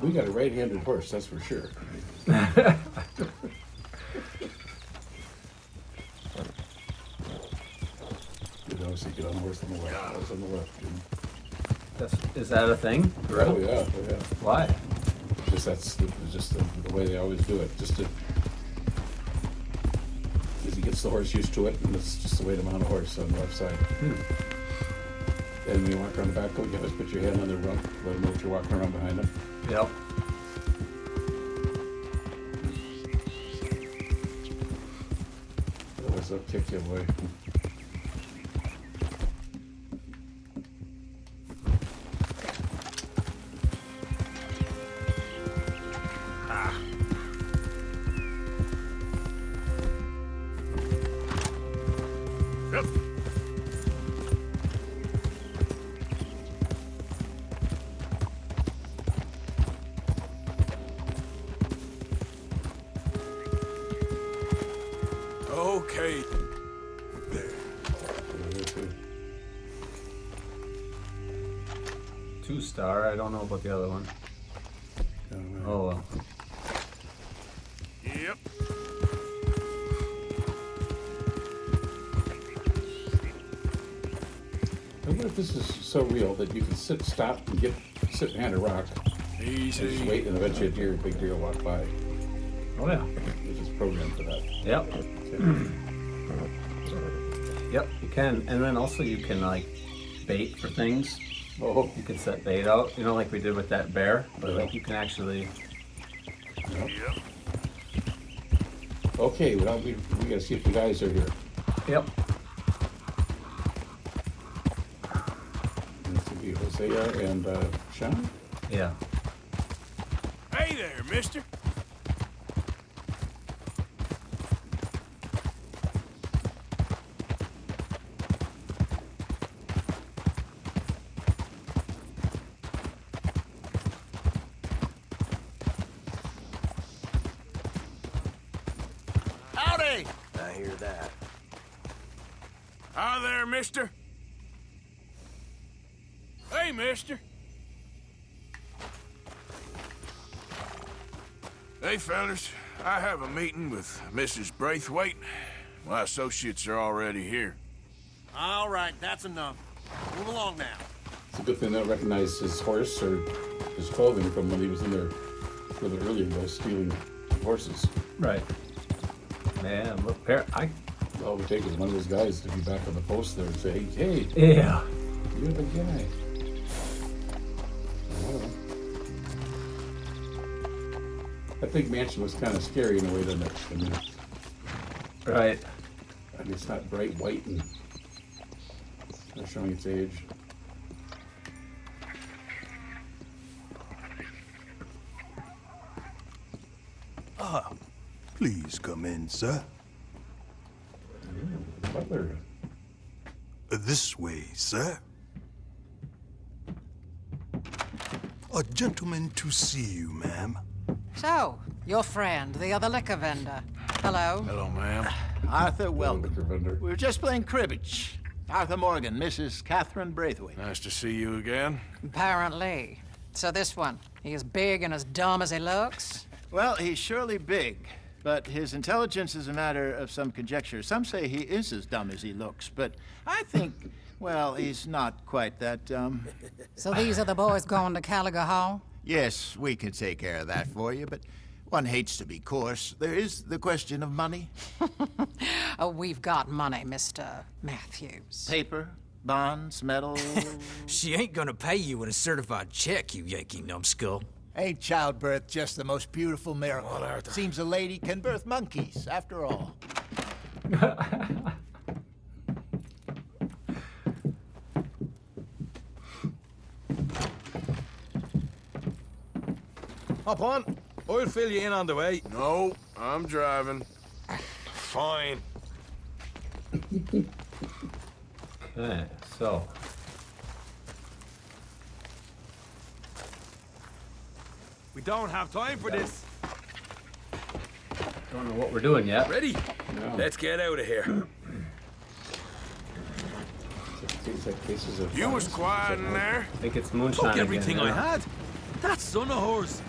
B: We got a right-handed horse, that's for sure. You'd obviously get on the horse on the left. I was on the left.
A: Is that a thing?
B: Oh yeah, oh, yeah.
A: Why?
B: Just the way they always do it. Just to, because he gets the horse used to it, and it's just the way to mount a horse on the left side. And when you walk around the back, you always put your hand on the rump, let him know that you're walking around behind him.
A: Yep.
B: Otherwise, they'll kick you away.
D: Okay. There.
A: 2-star. I don't know about the other one. Oh well.
D: Yep.
B: I wonder if this is so real that you can stop, and sit behind a rock,
D: Easy.
B: and just wait, and eventually a big deer will walk by.
A: Oh yeah.
B: If it's programmed for that.
A: Yep.
B: Okay.
A: Yep, you can. And then also you can like bait for things.
B: Oh.
A: You can set bait out, you know, like we did with that bear. But like you can actually.
B: Yep. Okay, well, we gotta see if the guys are here.
A: Yep.
B: This would be Hosea and Sean?
A: Yeah.
D: Hey there, mister.
F: Howdy!
D: I hear that. Hi there, mister. Hey, mister. Hey, fellas. I have a meeting with Mrs. Braithwaite. My associates are already here.
F: All right, that's enough. Move along now.
B: It's a good thing they don't recognize his horse or his clothing from when he was in there a little bit earlier ago stealing horses.
A: Right. Man, look,
B: all we take is one of those guys to be back on the post there and say, hey,
A: yeah,
B: you're the guy. That big mansion was kind of scary in a way, doesn't it? I mean,
A: right.
B: I mean, it's not bright white and not showing its age.
R: Ah, please come in, sir.
B: Butler.
R: This way, sir. A gentleman to see you, ma'am.
J: So, your friend, the other liquor vendor. Hello.
D: Hello, ma'am.
F: Arthur, welcome. We were just playing cribbage. Arthur Morgan, Mrs. Catherine Braithwaite.
D: Nice to see you again.
J: Apparently. So this one, he is big and as dumb as he looks?
F: Well, he's surely big, but his intelligence is a matter of some conjecture. Some say he is as dumb as he looks, but I think, well, he's not quite that dumb.
J: So these are the boys going to Caliga Hall?
F: Yes, we can take care of that for you, but one hates to be coarse. There is the question of money.
J: Oh, we've got money, Mr. Matthews.
F: Paper, bonds, metal.
S: She ain't gonna pay you with a certified check, you Yankee numbskull.
G: Ain't childbirth just the most beautiful miracle? Seems a lady can birth monkeys, after all.
L: Hop on. I'll fill you in on the way.
D: No, I'm driving.
L: Fine.
A: Okay, so.
L: We don't have time for this.
A: Don't know what we're doing yet.
L: Ready?
B: No.
L: Let's get out of here.
D: You was quiet in there.
A: I think it's Moonshine
L: Took
A: again,
L: everything
A: yeah.
L: I had. That son of hers.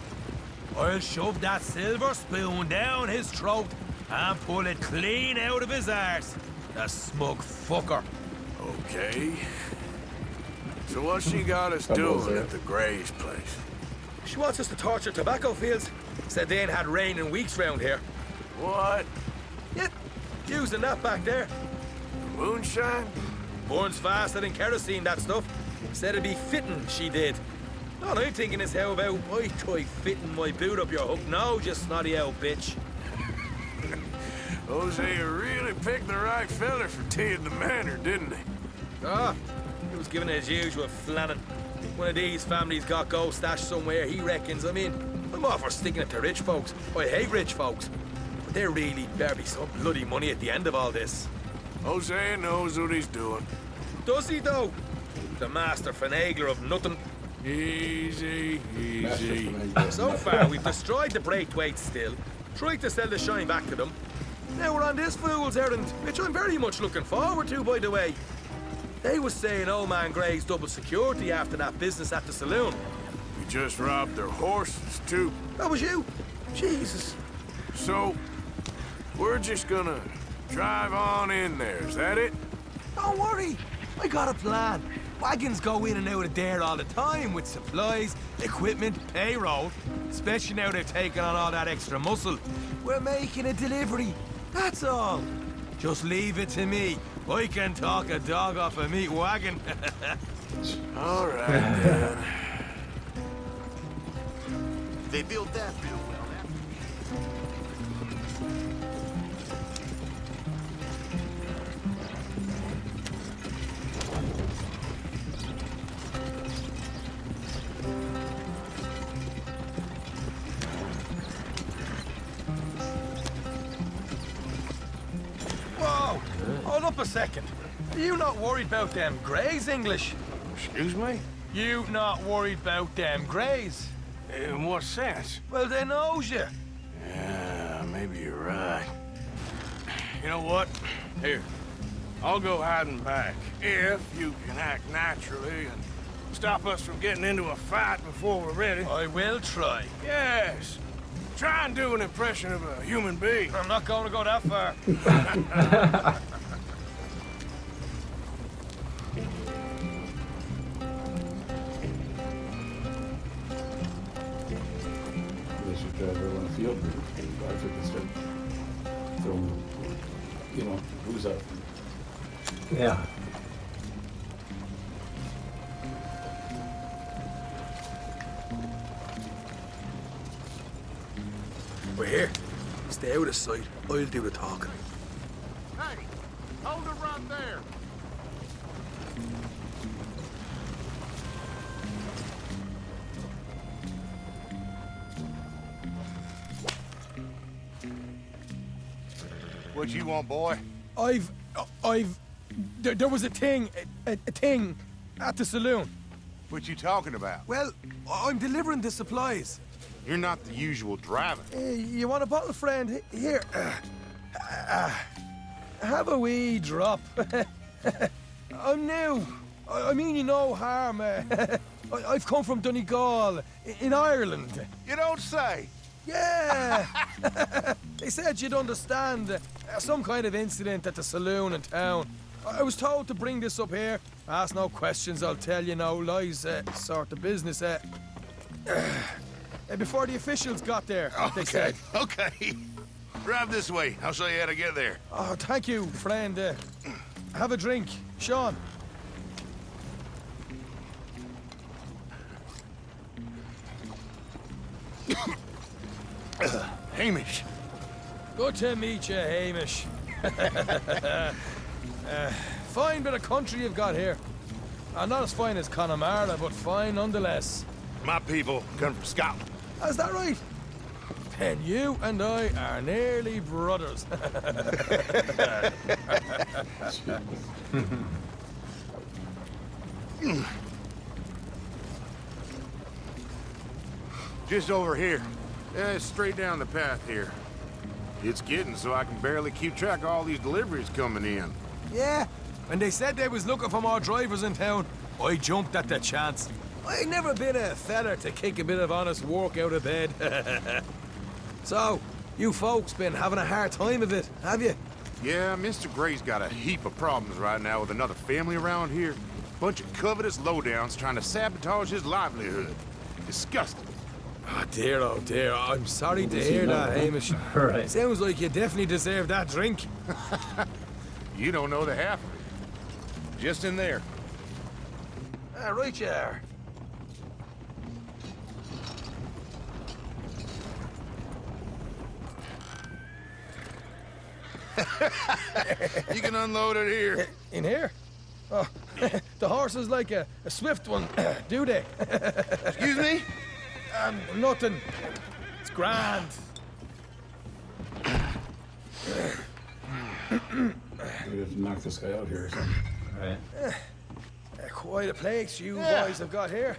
L: I'll shove that silver spoon down his throat and pull it clean out of his arse. The smug fucker.
D: Okay. So what's she got us doing at the Gray's place?
L: She wants us to torture tobacco fields. Said they ain't had rain in weeks round here.
D: What?
L: Yeah, using that back there.
D: Moonshine?
L: Burns faster than kerosene, that stuff. Said it'd be fitting, she did. All I'm thinking is how about I try fitting my boot up your hook now, just snotty old bitch.
D: Hosea really picked the right fella for teeing the manor, didn't he?
L: Ah, he was giving it his usual flannin'. One of these families got gold stashed somewhere, he reckons. I mean, I'm all for sticking it to rich folks. I hate rich folks. But there really better be some bloody money at the end of all this.
D: Hosea knows what he's doing.
L: Does he, though? The master finagler of nothing.
D: Easy, easy.
L: So far, we've destroyed the Braithwaite still, tried to sell the shine back to them, Now we're on this fool's errand, which I'm very much looking forward to, by the way. They was saying old man Gray's double security after that business at the saloon.
D: You just robbed their horses, too.
L: That was you? Jesus.
D: So, we're just gonna drive on in there, is that it?
L: Don't worry, I got a plan. Wagons go in and out of there all the time with supplies, equipment, payroll. Especially now they've taken on all that extra muscle. We're making a delivery, that's all. Just leave it to me. I can talk a dog off a meat wagon.
D: All right, then.
K: They built that real well.
L: Whoa! Hold up a second. Are you not worried about them Greys, English?
D: Excuse me?
L: You not worried about them Greys?
D: In what sense?
L: Well, they knows you.
D: Yeah, maybe you're right. You know what? Here, I'll go hiding back. If you can act naturally and stop us from getting into a fight before we're ready.
L: I will try.
D: Yes. Try and do an impression of a human being.
L: I'm not going to go that far.
B: They should drive her on a field and drive it instead. Throwing, booze out.
A: Yeah.
L: We're here. Stay out of sight. I'll do the talking.
P: Hey, hold it right there.
K: What you want, boy?
L: There was a thing at the saloon.
K: What you talking about?
L: Well, I'm delivering the supplies.
K: You're not the usual driver.
L: You want a bottle, friend? Here. Have a wee drop. I'm new. I mean you no harm. I've come from Donegal, in Ireland.
K: You don't say.
L: Yeah. They said you'd understand. Some kind of incident at the saloon in town. I was told to bring this up here. Ask no questions, I'll tell you no lies. Sort of business. Before the officials got there, they said.
K: Okay. Drive this way. I'll show you how to get there.
L: Oh, thank you, friend. Have a drink. Sean.
K: Hamish.
L: Good to meet you, Hamish. Fine bit of country you've got here. Not as fine as Connemara, but fine nonetheless.
K: My people come from Scotland.
L: Is that right? Then you and I are nearly brothers.
K: Just over here. Straight down the path here. It's getting so I can barely keep track of all these deliveries coming in.
L: Yeah, when they said they was looking for more drivers in town, I jumped at the chance. I never been a feller to kick a bit of honest work out of bed. So, you folks been having a hard time of it, have you?
K: Yeah, Mr. Gray's got a heap of problems right now with another family around here. Bunch of covetous lowdowns trying to sabotage his livelihood. Disgusting.
L: Oh dear, I'm sorry to hear that, Hamish.
A: Right.
L: Sounds like you definitely deserve that drink.
K: You don't know the half of it. Just in there.
L: Right you are.
K: You can unload it here.
L: In here? Oh, the horse is like a swift one, do they?
K: Excuse me?
L: Nothing. It's grand.
B: We have to knock this guy out here or something.
A: Right.
L: Quite a place you boys have got here.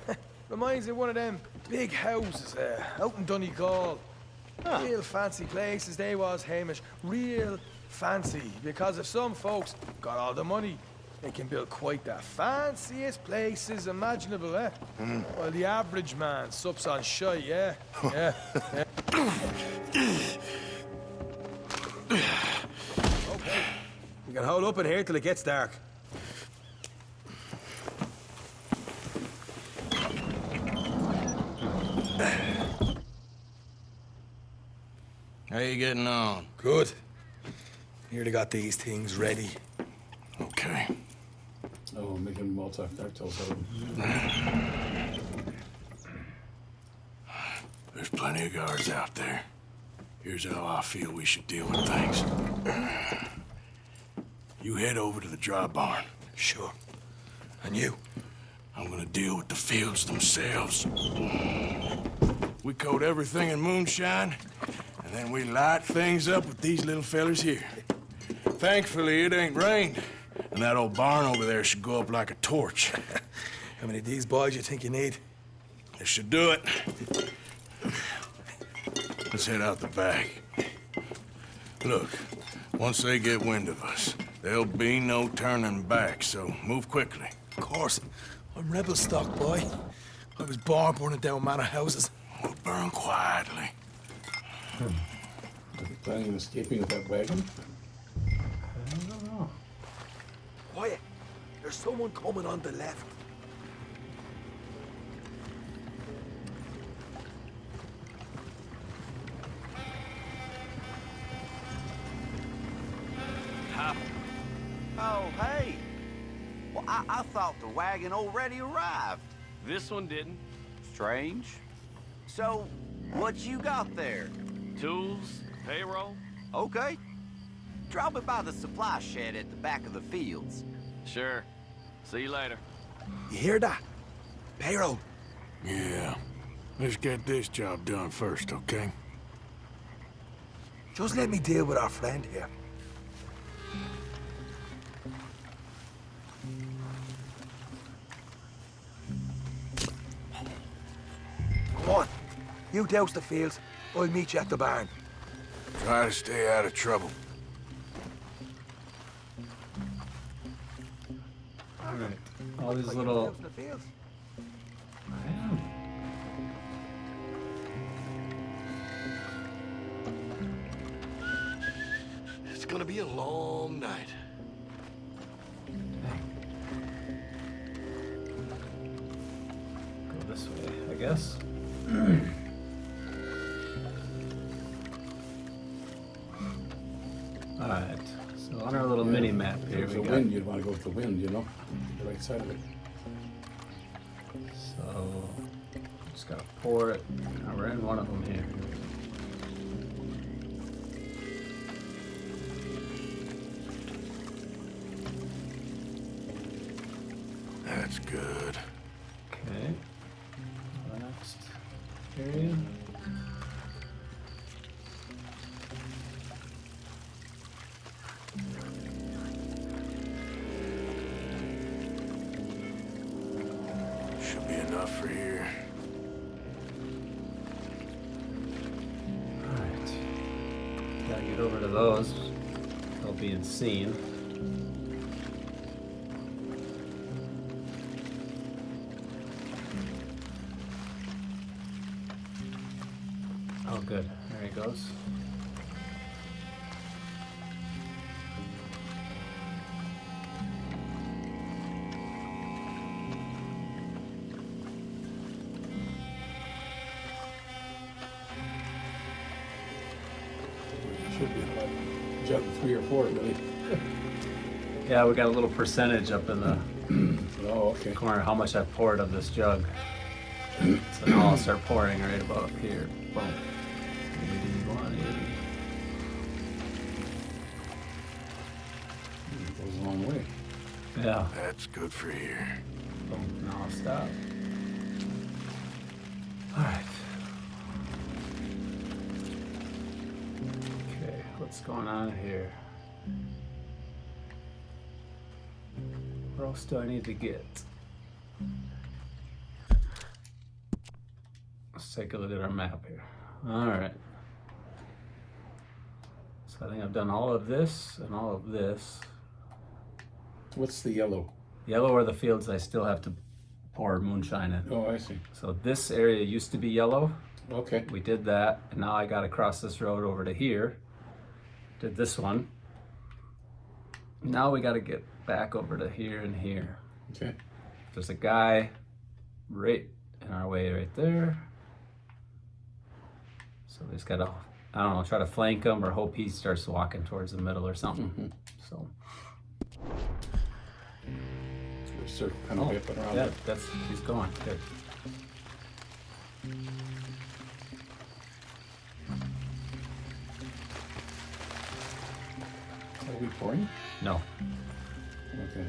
L: Reminds me of one of them big houses out in Donegal. Real fancy places they was, Hamish. Real fancy. Because if some folks got all the money, they can build quite the fanciest places imaginable, eh? While the average man sups on shite, yeah? Yeah. Okay. You can hold up in here till it gets dark.
D: How you getting on?
L: Good. Nearly got these things ready.
D: Okay.
B: Oh, making Molotov cocktails out of them.
D: There's plenty of guards out there. Here's how I feel we should deal with things. You head over to the dry barn.
L: Sure. And you?
D: I'm gonna deal with the fields themselves. We coat everything in moonshine, and then we light things up with these little fellers here. Thankfully, it ain't rained, and that old barn over there should go up like a torch.
L: How many of these boys you think you need?
D: This should do it. Let's head out the back. Look, once they get wind of us, there'll be no turning back, so move quickly.
L: Of course. I'm rebel stock, boy. I was born burning down manor houses.
D: We'll burn quietly.
B: Are they planning on escaping with that wagon?
A: I don't know.
L: Quiet. There's someone coming on the left.
T: Oh, hey. Well, I thought the wagon already arrived.
I: This one didn't.
T: Strange. So, what you got there?
I: Tools, payroll.
T: Okay. Drop it by the supply shed at the back of the fields.
I: Sure. See you later.
L: You hear that? Payroll.
D: Yeah. Let's get this job done first, okay?
L: Just let me deal with our friend here. Come on. You douse the fields. I'll meet you at the barn.
D: Try to stay out of trouble.
A: All right. All these little.
P: It's gonna be a long night.
A: Go this way, I guess. All right. So on our little mini map
B: If
A: here,
B: there's a
A: we
B: wind,
A: got.
B: you'd want to go with the wind, you know? The right side of it.
A: So just gotta pour it. Now we're in one of them here.
D: That's good.
A: Okay. The next area.
D: Should be enough for here.
A: Alright. Gotta get over to those. They'll be seen. Oh, good. There he goes.
B: Should be like jump 3 or 4, really.
A: Yeah, we got a little percentage up in the
B: Oh, okay.
A: corner how much I've poured of this jug. So now I'll start pouring right about here. Boom. 81, 80.
B: It goes a long way.
A: Yeah.
D: That's good for here.
A: Boom. Now I'll stop. Alright. Okay, what's going on here? Where else do I need to get? Let's take a look at our map here. Alright. So I think I've done all of this and all of this.
B: What's the yellow?
A: Yellow are the fields I still have to pour moonshine in.
B: Oh, I see.
A: So this area used to be yellow.
B: Okay.
A: We did that, and now I got to cross this road over to here. Did this one. Now we got to get back over to here and here.
B: Okay.
A: There's a guy right in our way right there. So we just got to, I don't know, try to flank him or hope he starts walking towards the middle or something. So.
B: Circle kind of whipping around.
A: Yeah, he's going. Good.
B: Are we pouring?
A: No.
B: Okay.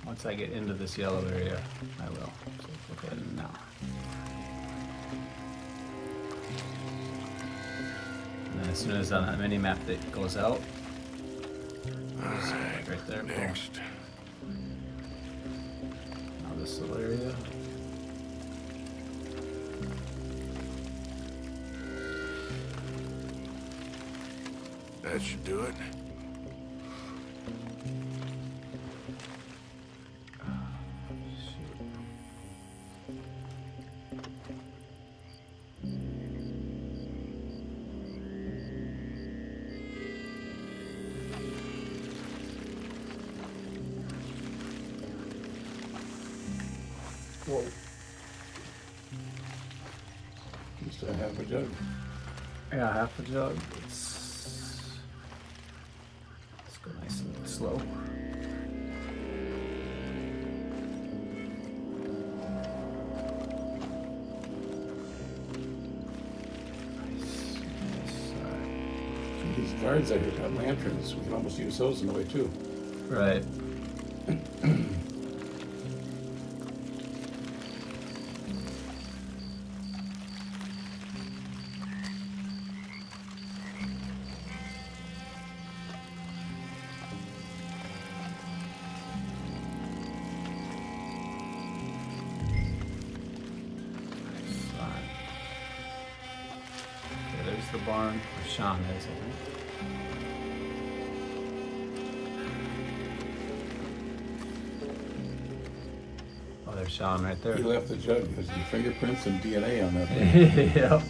A: Once I get into this yellow area, I will. So look at it now. And then as soon as on that mini map that goes out, right there.
D: Next.
A: Now this little area.
D: That should do it.
B: Whoa. Used to have a jug.
A: Yeah, half a jug. Let's go nice and slow.
B: These guards out here got lanterns. We can almost use those in a way too.
A: Right. There's the barn where Sean is, I think. Oh, there's Sean right there.
B: He left the jug. There's the fingerprints and DNA on that thing.
A: Yep.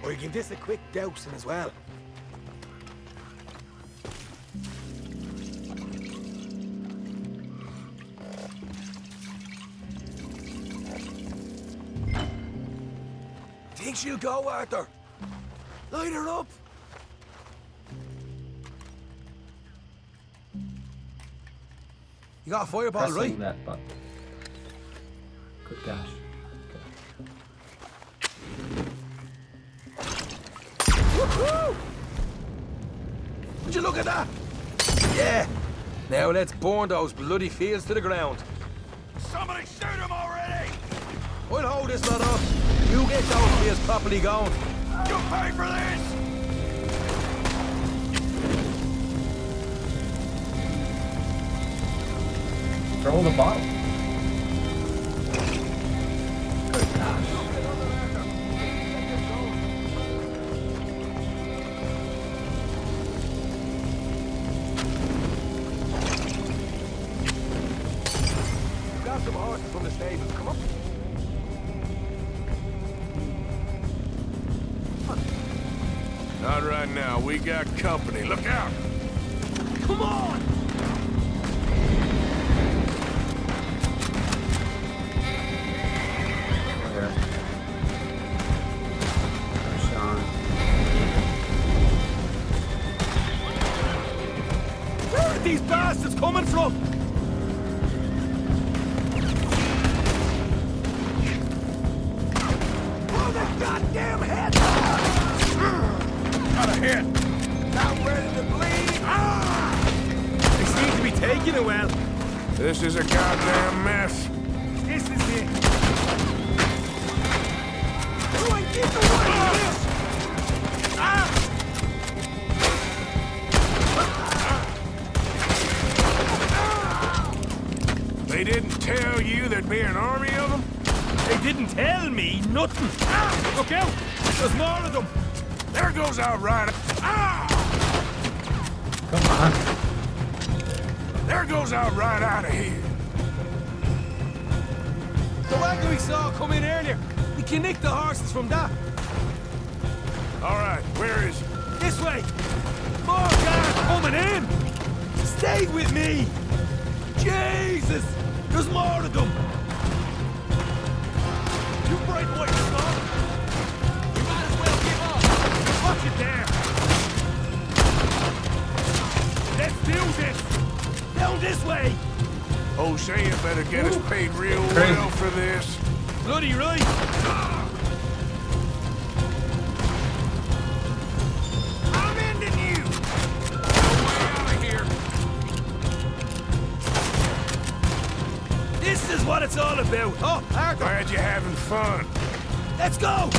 L: Or you can just a quick dousing as well. Think she'll go, Arthur? Light her up. You got a fireball,
A: Pressing
L: right?
A: that button. Good gosh.
L: Woohoo! Would you look at that? Yeah. Now let's burn those bloody fields to the ground.
O: Somebody shoot him already!
L: I'll hold this lot up. You get those fields properly going.
O: You pay for this!
A: Throw the bottle. Good gosh.
L: Grab some horses from the stables. Come on.
D: Not right now. We got company. Look out!
L: Come on!
A: There. There's Sean.
L: Where are these bastards coming from? Oh, the goddamn head!
D: Got a hit!
L: Not ready to bleed! Ah! They seem to be taking it well.
D: This is a goddamn mess.
L: This is it. Who ain't getting away with this? Ah!
D: They didn't tell you there'd be an army of them?
L: They didn't tell me nothing. Ah, look out! There's more of them.
D: There goes our rider. Ah!
A: Come on.
D: There goes our right out of here.
L: The wagon we saw come in earlier. We can nick the horses from that.
D: All right, where is he?
L: This way. More guards coming in. Stay with me. Jesus! There's more of them. You Braithwaite, son. You might as well give up. Watch it there. Let's do this. Down this way.
D: Hosea better get us paid real well for this.
L: Bloody right.
D: I'm ending you. No way out of here.
L: This is what it's all about. Oh, Arthur.
D: Glad you're having fun.
L: Let's go.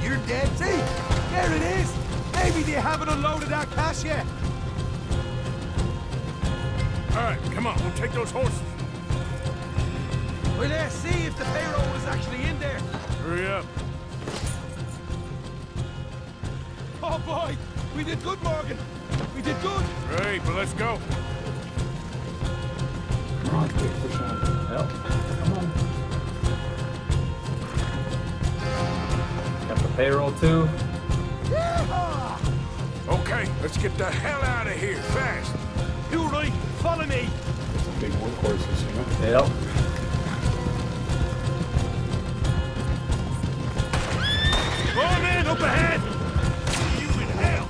L: You're dead. See? There it is. Maybe they haven't unloaded our cash yet.
D: All right, come on. We'll take those horses.
L: Well, let's see if the payroll is actually in there.
D: Hurry up.
L: Oh, boy. We did good, Morgan. We did good.
D: Great, but let's go.
B: Come on, wait for Sean.
A: Yep. Come on. Got the payroll too.
D: Okay, let's get the hell out of here fast.
L: You right. Follow me.
B: Some big workhorses, you know?
A: Yep.
L: More men up ahead. You in hell.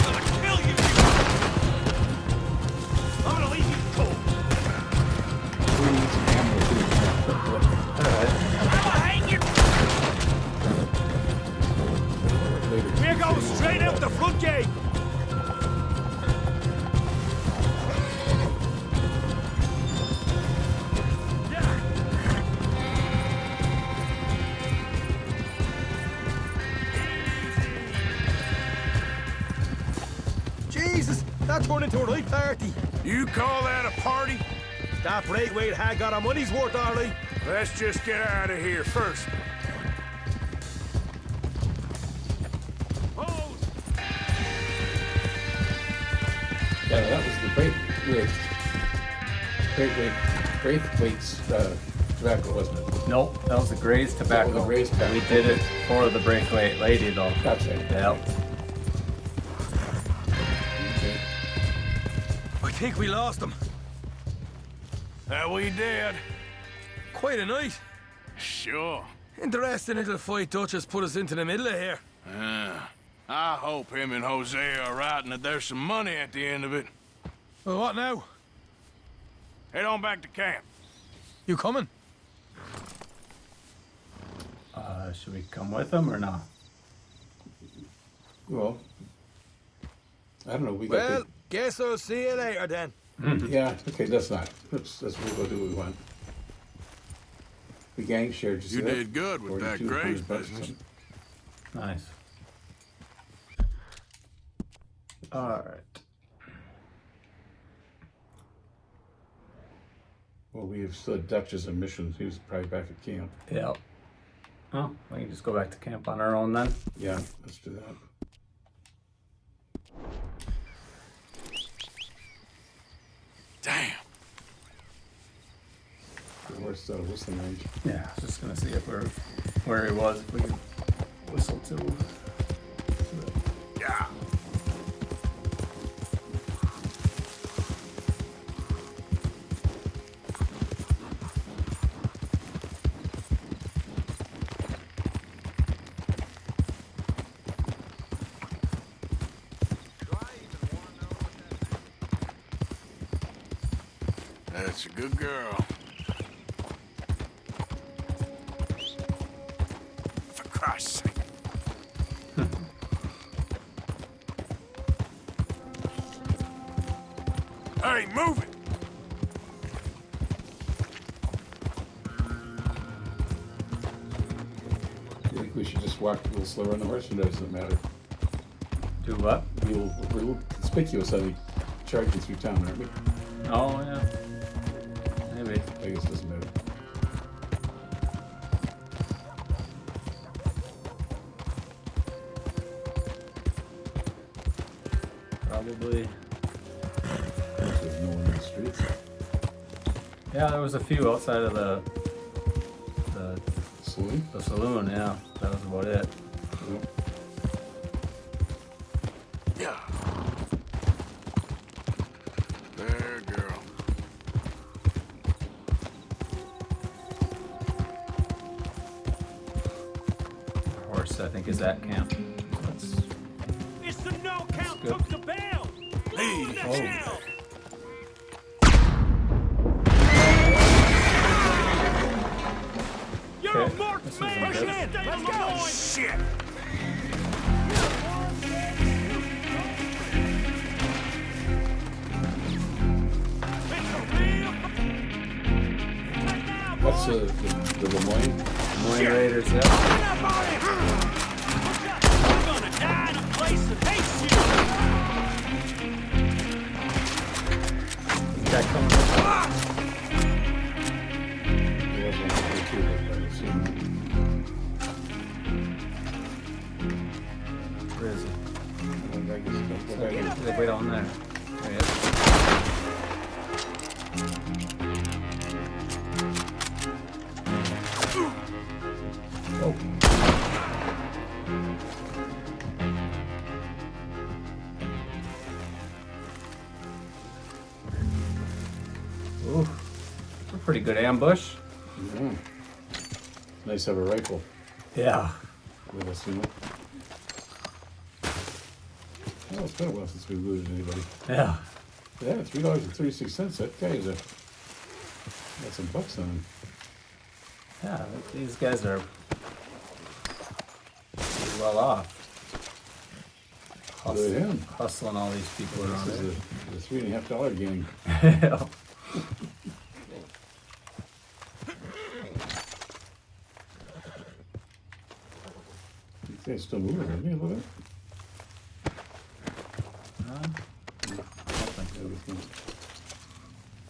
L: I'm gonna kill you. I'm gonna leave you cold.
B: We need some ammo too.
A: Alright.
L: We're going straight out the front gate. Jesus, that turned into a right party.
D: You call that a party?
L: That Braithwaite had got our money's worth, all right.
D: Let's just get out of here first.
B: Yeah, that was the Braithwaite's tobacco, wasn't it?
A: Nope, that was the Gray's tobacco.
B: Oh, the Gray's tobacco.
A: We did it for the Braithwaite lady, though.
B: That's right.
A: Yep.
B: Okay.
L: I think we lost them.
D: That we did.
L: Quite a night.
D: Sure.
L: Interesting little fight Dutch has put us into the middle of here.
D: I hope him and Hosea are right and that there's some money at the end of it.
L: Well, what now?
D: Head on back to camp.
L: You coming?
A: Should we come with them or not?
B: Well, I don't know. We got
L: Well, guess I'll see you later then.
B: yeah, okay, let's not. Let's we'll go do what we want. The gang shared.
D: You did good with that Gray's
B: $4,200
D: business.
A: Nice. Alright.
B: Well, we have still Dutch as a mission. He was probably back at camp.
A: Yep. Oh, we can just go back to camp on our own then.
B: Yeah, let's do that.
D: Damn.
B: Where's the whistling range?
A: Yeah, I was just gonna see if where he was, if we could whistle to.
D: Yeah. That's a good girl. For Christ's sake. Hey, move it!
B: think we should just walk a little slower on the horse, and it doesn't matter.
A: Do what?
B: We're a little conspicuous, I think, charging through town, aren't we?
A: Oh, yeah. Maybe.
B: I guess it doesn't matter.
A: Probably.
B: There's no one in the streets.
A: Yeah, there was a few outside of the
B: saloon.
A: The saloon, yeah. That was about it.
D: Yeah. There, girl.
A: Horse, I think, is at camp.
U: It's the no count took the bell.
D: Hey.
U: Now. You're a marked man.
A: Push
U: in. Let's go.
D: Shit.
B: That's the Lemoyne.
A: Lemoyne Raiders, yeah.
U: You're gonna die in a place that hates you.
A: That coming
B: There was one here too, but I assume.
A: Where is he?
B: I guess go back in.
A: Wait on there. There he is. Oh. Ooh. That's a pretty good ambush.
B: Yeah. Nice to have a rifle
A: Yeah.
B: with us, you know. Oh, it's been a while since we looted anybody.
A: Yeah.
B: Yeah, $3.36. That guy is got some bucks on him.
A: Yeah, these guys are pretty well off.
B: Look at him.
A: Hustling all these people around
B: This
A: it.
B: is the $3.50 gang.
A: Yeah.
B: These guys still moving, aren't they, a little bit?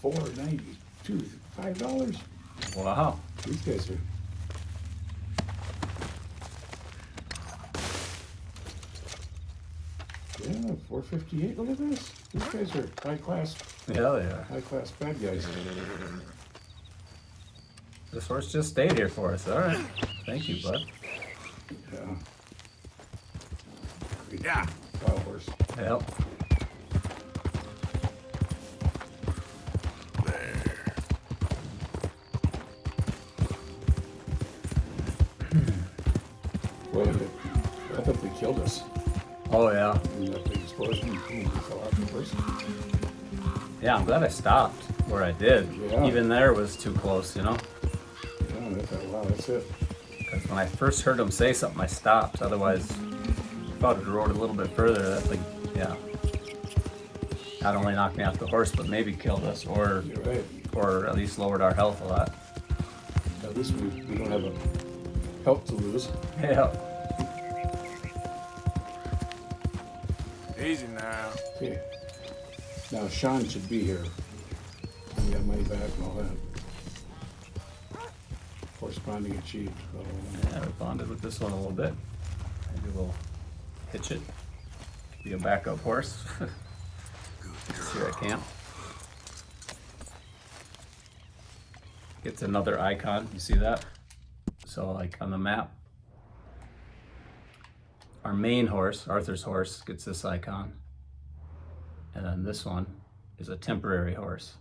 B: $4.92, $5.
A: Wow.
B: These guys are. Yeah, $4.58. Look at this. These guys are high class.
A: Yeah, they are.
B: High class bad guys.
A: This horse just stayed here for us. All right. Thank you, bud.
B: Yeah.
D: Yeah.
B: Wild horse.
A: Yep.
B: Well, I thought they killed us.
A: Oh, yeah.
B: In that big explosion. Boom, we fell off the horse.
A: Yeah, I'm glad I stopped where I did.
B: Yeah.
A: Even there was too close, you know?
B: Yeah, I thought, wow, that's it.
A: Because when I first heard him say something, I stopped. Otherwise, if I would have rode a little bit further, that thing, yeah. Not only knocked me off the horse, but maybe killed us, or
B: You're right.
A: or at least lowered our health a lot.
B: At least we don't have a help to lose.
A: Yeah.
D: Easy now.
B: Okay. Now Sean should be here. We got money back and all that. Horse bonding achieved.
A: Yeah, we bonded with this one a little bit. Maybe we'll hitch it. Be a backup horse. It's here at camp. It's another icon. You see that? So, like on the map, our main horse, Arthur's horse, gets this icon. And then this one is a temporary horse.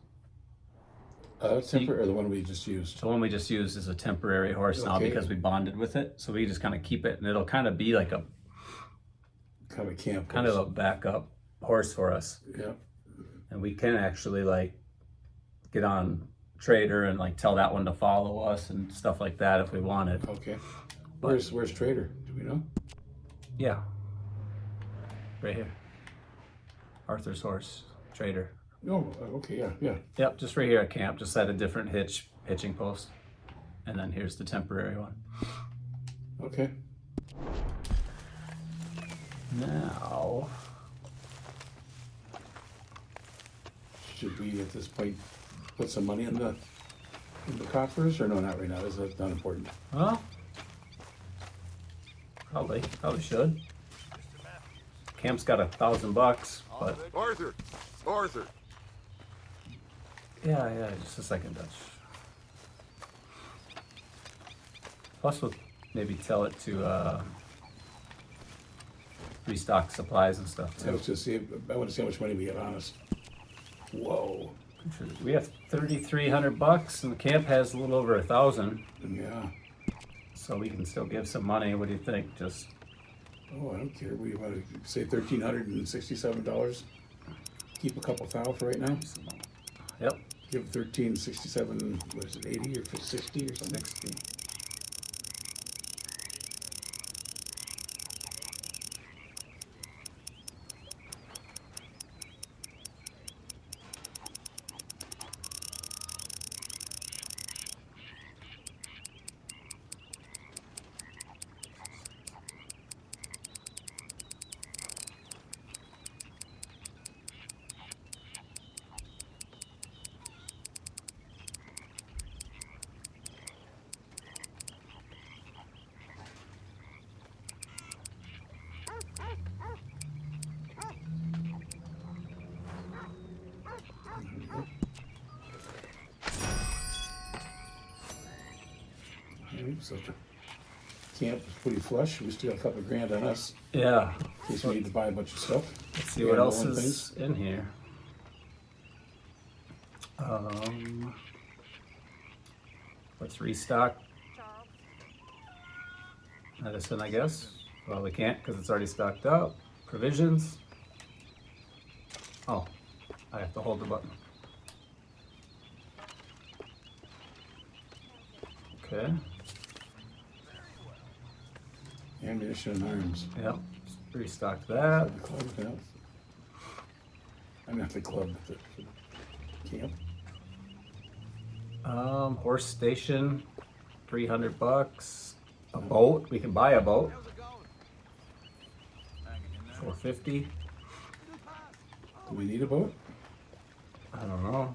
B: Temporary, or the one we just used?
A: The one we just used is a temporary horse now
B: Okay.
A: because we bonded with it. So we just kind of keep it, and it'll kind of be like a
B: Kind of a camp
A: kind
B: horse.
A: of a backup horse for us.
B: Yeah.
A: And we can actually like get on Trader and like tell that one to follow us and stuff like that if we wanted.
B: Okay. Where's Trader? Do we know?
A: Yeah. Right here. Arthur's horse, Trader.
B: Oh, okay, yeah.
A: Yep, just right here at camp, just at a different hitching post. And then here's the temporary one.
B: Okay.
A: Now,
B: should we at this point put some money in the coffers, or no, not right now? Is that not important?
A: well, probably should. Camp's got $1,000, but
K: Arthur.
A: yeah, just a second, Dutch. Plus, we'll maybe tell it to restock supplies and stuff
B: I
A: too.
B: was just see. I want to see how much money we have on us. Whoa.
A: We have $3,300, and the camp has a little over 1,000.
B: Yeah.
A: So we can still give some money. What do you think? Just
B: Oh, I don't care. We want to say $1,367. Keep a couple thou for right now.
A: Yep.
B: Give 1,367. What is it? 80 or 60 or something?
A: 60.
B: So the camp is pretty flush. We still got a couple grand on us.
A: Yeah.
B: In case we need to buy a bunch of stuff.
A: Let's see what else is in here. Let's restock medicine, I guess. Well, we can't because it's already stocked up. Provisions. Oh, I have to hold the button. Okay.
B: Ammunition and arms.
A: Yep. Restock that.
B: The club, yeah. I'm not the club, but the camp.
A: Horse station, $300. A boat. We can buy a boat. $450.
B: Do we need a boat?
A: I don't know.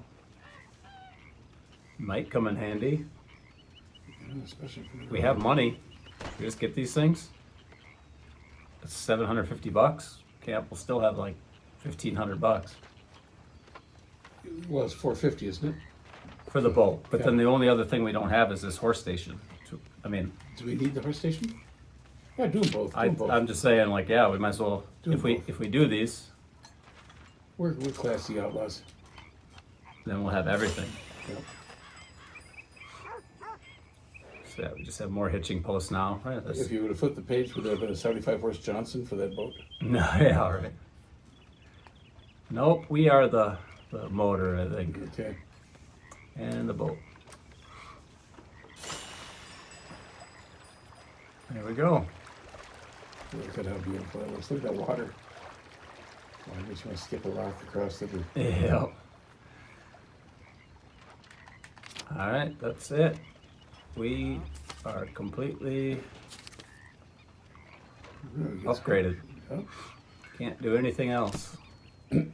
A: Might come in handy.
B: Yeah, especially for
A: We have money. Should we just get these things? It's $750. Camp will still have like $1,500
B: Well, it's $450, isn't it?
A: for the boat. But then the only other thing we don't have is this horse station. I mean,
B: do we need the horse station? Yeah, do them both. Do 'em both.
A: I'm just saying, like, yeah, we might as well
B: Do 'em both.
A: if we do these,
B: We're classy outlaws.
A: then we'll have everything.
B: Yep.
A: So yeah, we just have more hitching posts now. Right?
B: If you would have flipped the page, would there have been a 75 horse Johnson for that boat?
A: No, yeah, all right. Nope, we are the motor, I think.
B: Okay.
A: And the boat. There we go.
B: Look at how beautiful that looks. Look at that water. Oh, I makes you want to skip a rock across the river.
A: Yeah. All right, that's it. We are completely upgraded.
B: Yep.
A: Can't do anything else.
B: There's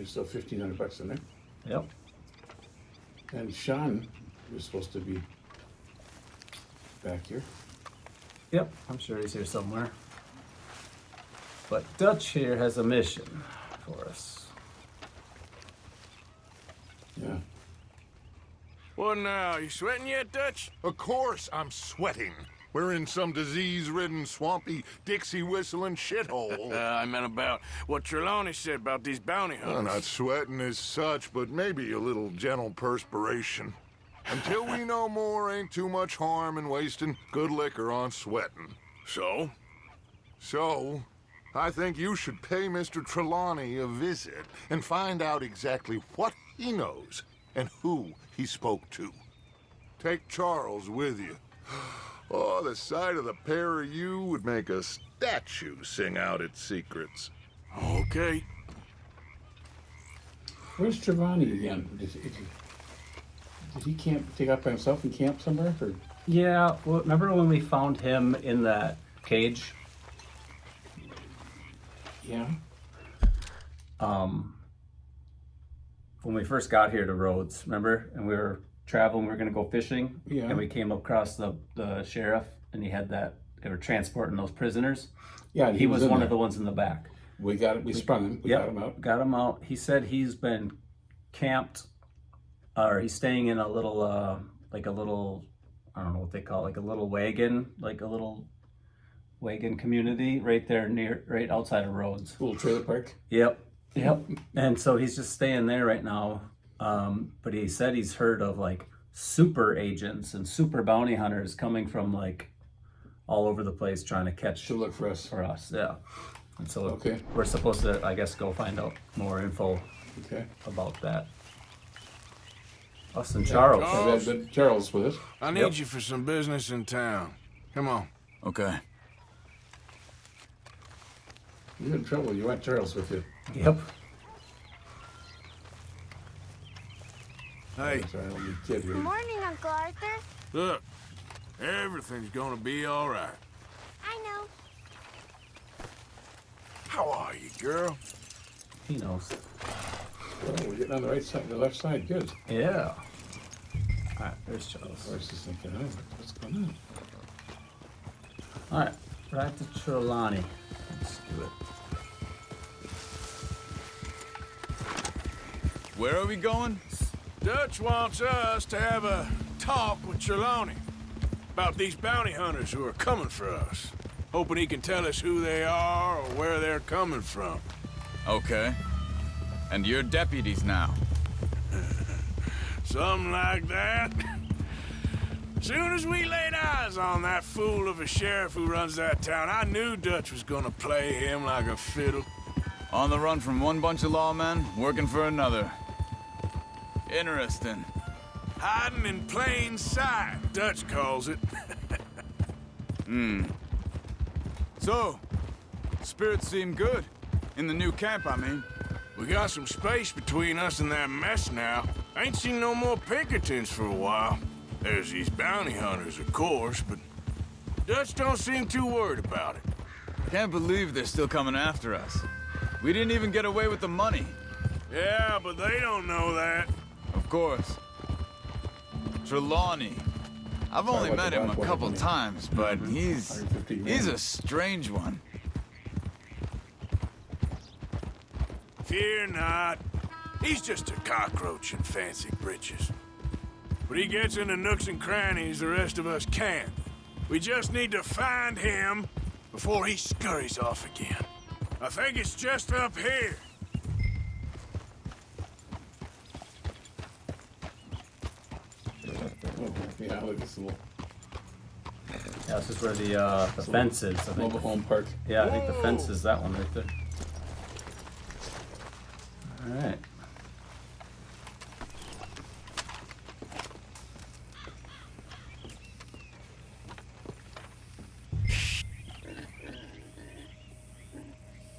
B: still $1,500 in there.
A: Yep.
B: And Sean was supposed to be back here.
A: Yep, I'm sure he's here somewhere. But Dutch here has a mission for us.
B: Yeah.
D: What now? You sweating yet, Dutch?
K: Of course I'm sweating. We're in some disease-ridden, swampy, Dixie-whistling shithole.
D: I meant about what Trelawney said about these bounty
K: Well,
D: hunters.
K: not sweating as such, but maybe a little gentle perspiration. Until we know more, ain't too much harm in wasting good liquor on sweating.
D: So?
K: So, I think you should pay Mr. Trelawney a visit and find out exactly what he knows and who he spoke to. Take Charles with you. Oh, the sight of the pair of you would make a statue sing out its secrets.
D: Okay.
B: Where's Trelawney again? Did he camp, take out by himself and camp somewhere? Or
A: Yeah, well, remember when we found him in that cage?
B: Yeah.
A: When we first got here to Rhodes, remember? And we were traveling, we were gonna go fishing.
B: Yeah.
A: And we came across the sheriff, and he had that, they were transporting those prisoners.
B: Yeah,
A: he was
B: in
A: one
B: there.
A: of the ones in the back.
B: We sprung him. We got him out.
A: Got him out. He said he's been camped, or he's staying in a little, like a little, I don't know what they call it, like a little wagon community right there right outside of Rhodes.
B: Little trailer park.
A: Yep. And so he's just staying there right now. But he said he's heard of like super agents and super bounty hunters coming from like all over the place trying to catch
B: to look for us.
A: Yeah. And so we're supposed to, I guess, go find out more info about that. Us and Charles.
B: Charles with us.
D: I need you for some business in town. Come on.
H: Okay.
B: You're in trouble. You want Charles with you.
A: Yep.
D: Hey.
B: Good
V: morning, Uncle Arthur.
D: Look, everything's gonna be all right.
V: I know.
D: How are you, girl?
A: He knows.
B: Oh, we're getting on the right side, the left side. Good.
A: Yeah. All right, there's Charles.
B: I was just thinking, what's going on?
A: All right, right to Trelawney. Let's do it.
H: Where are we going?
D: Dutch wants us to have a talk with Trelawney about these bounty hunters who are coming for us. Hoping he can tell us who they are or where they're coming from.
H: Okay. And you're deputies now.
D: Something like that. Soon as we laid eyes on that fool of a sheriff who runs that town, I knew Dutch was gonna play him like a fiddle.
H: On the run from one bunch of lawmen, working for another. Interesting.
D: Hiding in plain sight, Dutch calls it.
H: So, spirits seem good. In the new camp, I mean.
D: We got some space between us and that mess now. Ain't seen no more Pinkertons for a while. There's these bounty hunters, of course, but Dutch don't seem too worried about it.
H: Can't believe they're still coming after us. We didn't even get away with the money.
D: Yeah, but they don't know that.
H: Of course. Trelawney. I've only met him a couple times, but he's a strange one.
D: Fear not. He's just a cockroach in fancy breeches. But he gets into nooks and crannies the rest of us can't. We just need to find him before he scurries off again. I think it's just up here.
B: Yeah, look at this little.
A: Yeah, this is where the fence is. I think.
B: Mobile home park.
A: Yeah, I think the fence is that one right there. All right.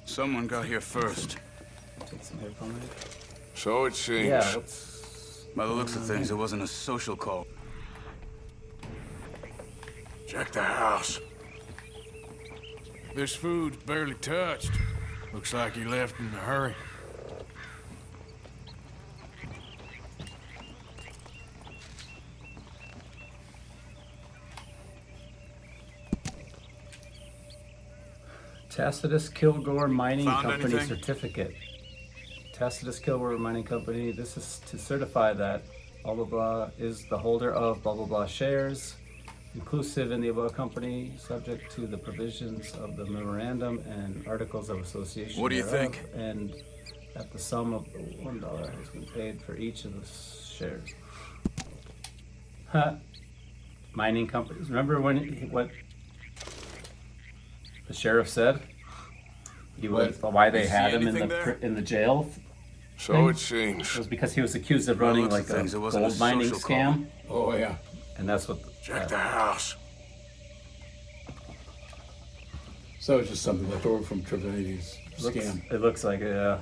H: Someone got here first.
A: Take some air from it.
D: So it seems.
A: Yeah.
H: By the looks of things, it wasn't a social call.
D: Check the house. This food's barely touched. Looks like he left in a hurry.
A: Tacitus Kilgore Mining
H: Found
A: Company
H: anything?
A: certificate. Tacitus Kilgore Mining Company. This is to certify that blah blah blah is the holder of blah blah blah shares, inclusive in the above company, subject to the provisions of the memorandum and articles of association.
H: What do you
A: thereof,
H: think?
A: And that the sum of $1 has been paid for each of the shares. Huh. Mining companies. Remember what the sheriff said? He was why they had him in the jail.
D: So it seems.
A: It was because he was accused of running like a gold mining scam.
B: Oh yeah.
A: And that's what.
D: Check the house.
B: So it's just something left over from Trevani's scam.
A: It looks like it. Yeah.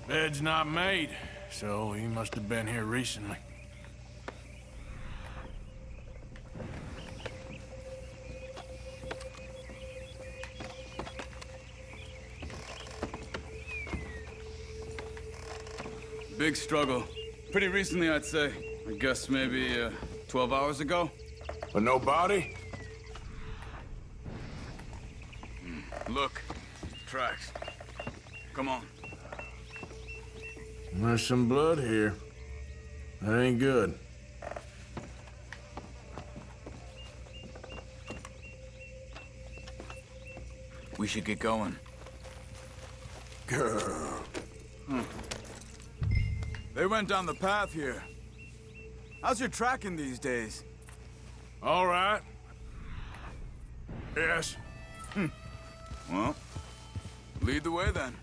D: Bed's not made. so he must have been here recently.
H: Big struggle. Pretty recently, I'd say. I guess maybe 12 hours ago.
D: But no body?
H: Look. Tracks. Come on.
D: There's some blood here. That ain't good.
H: We should get going.
D: Girl.
H: They went down the path here. How's your tracking these days?
D: All right. Yes.
H: Well, lead the way then.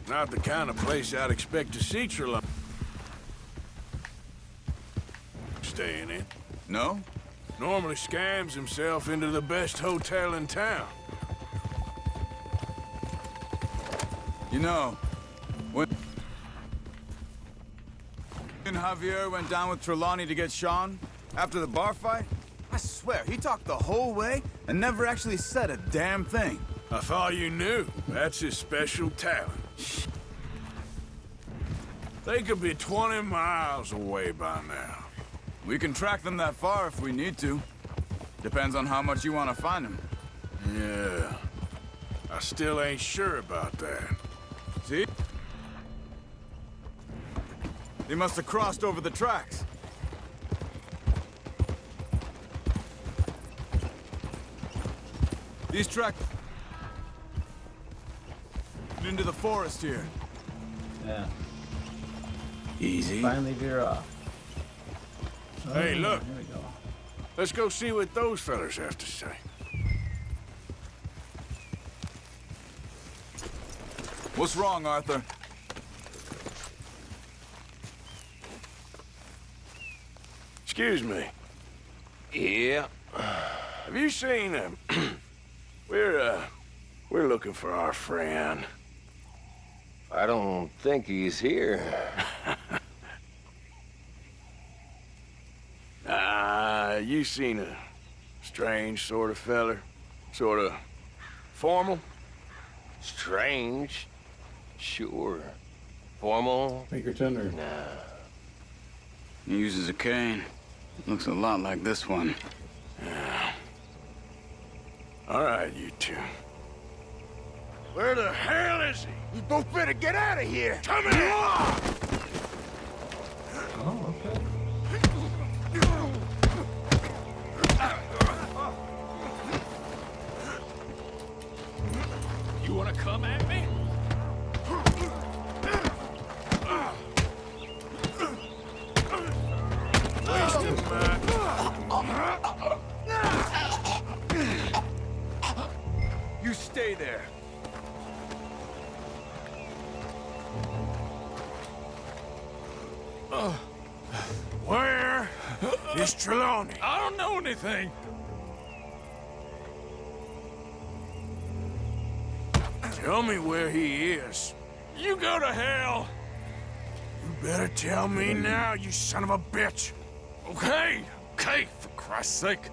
D: Not the kind of place I'd expect to see Trelawney staying in.
H: No?
D: Normally scams himself into the best hotel in town.
H: You know, when Javier went down with Trelawney to get Sean after the bar fight, I swear, he talked the whole way and never actually said a damn thing.
D: I thought you knew. That's his special talent. They could be 20 miles away by now.
H: We can track them that far if we need to. Depends on how much you want to find them.
D: Yeah. I still ain't sure about that.
H: See? They must have crossed over the tracks. These tracks into the forest here.
A: Yeah.
H: Easy.
A: Finally veer off.
D: Hey,
A: Oh,
D: look.
A: Here we go.
D: Let's go see what those fellas have to say.
H: What's wrong, Arthur?
D: Excuse me.
U: Yeah.
D: Have you seen him? We're looking for our friend.
U: I don't think he's here.
D: You seen a strange sort of feller? Sort of formal?
U: Strange? Sure. Formal?
B: Pinkerton or...
U: Nah.
H: He uses a cane. Looks a lot like this one.
D: Yeah. All right, you two. Where the hell is he?
F: You both better get out of here.
D: Come here!
A: Oh, okay.
U: You wanna come at me?
H: You stay there.
D: Where is Trelawney?
U: I don't know anything.
D: Tell me where he is.
U: You go to hell.
D: You better tell me now, you son of a bitch.
U: Okay, for Christ's sake.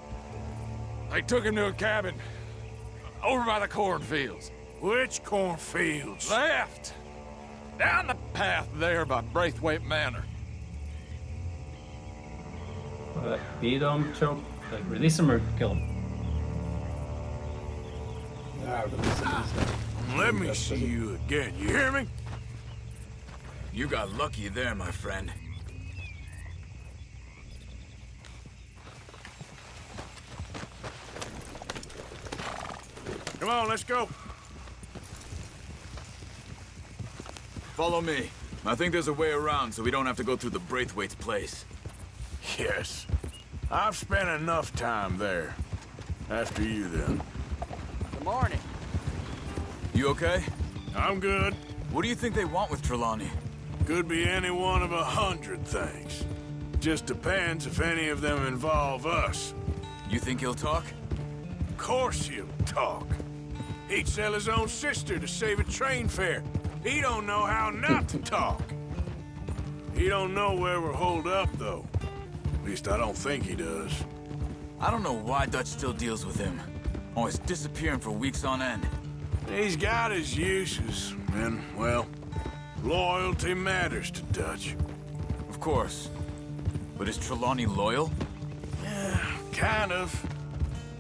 U: They took him to a cabin over by the cornfields.
D: Which cornfields?
U: Left. Down the path there by Braithwaite Manor.
A: Beat him, choke, like release him or kill him.
D: Let me see you again, you hear me?
H: You got lucky there, my friend.
D: Come on, let's go.
H: Follow me. I think there's a way around so we don't have to go through the Braithwaite's place.
D: Yes. I've spent enough time there. After you, then.
T: Good morning.
H: You okay?
D: I'm good.
H: What do you think they want with Trelawney?
D: Could be any one of 100 things. Just depends if any of them involve us.
H: You think he'll talk?
D: Of course he'll talk. He'd sell his own sister to save a train fare. He don't know how not to talk. He don't know where we're holed up, though. At least I don't think he does.
H: I don't know why Dutch still deals with him. Always disappearing for weeks on end.
D: He's got his uses, and, well, loyalty matters to Dutch.
H: Of course. But is Trelawney loyal?
D: Yeah, kind of.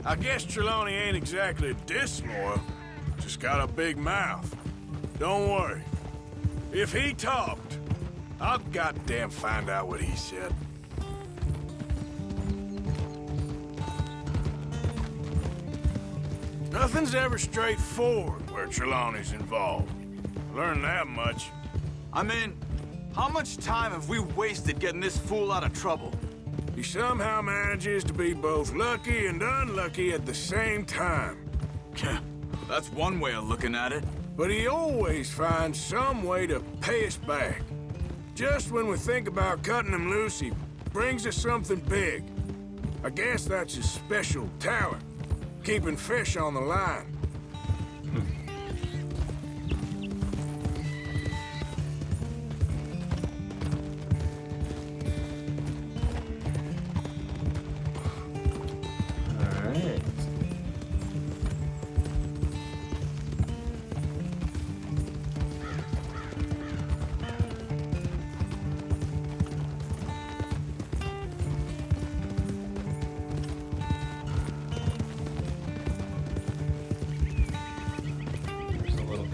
D: I guess Trelawney ain't exactly disloyal. Just got a big mouth. Don't worry. If he talked, I'll goddamn find out what he said. Nothing's ever straightforward where Trelawney's involved. Learned that much.
H: I mean, how much time have we wasted getting this fool out of trouble?
D: He somehow manages to be both lucky and unlucky at the same time.
H: That's one way of looking at it.
D: But he always finds some way to pay us back. Just when we think about cutting him loose, he brings us something big. I guess that's his special talent, keeping fish on the line.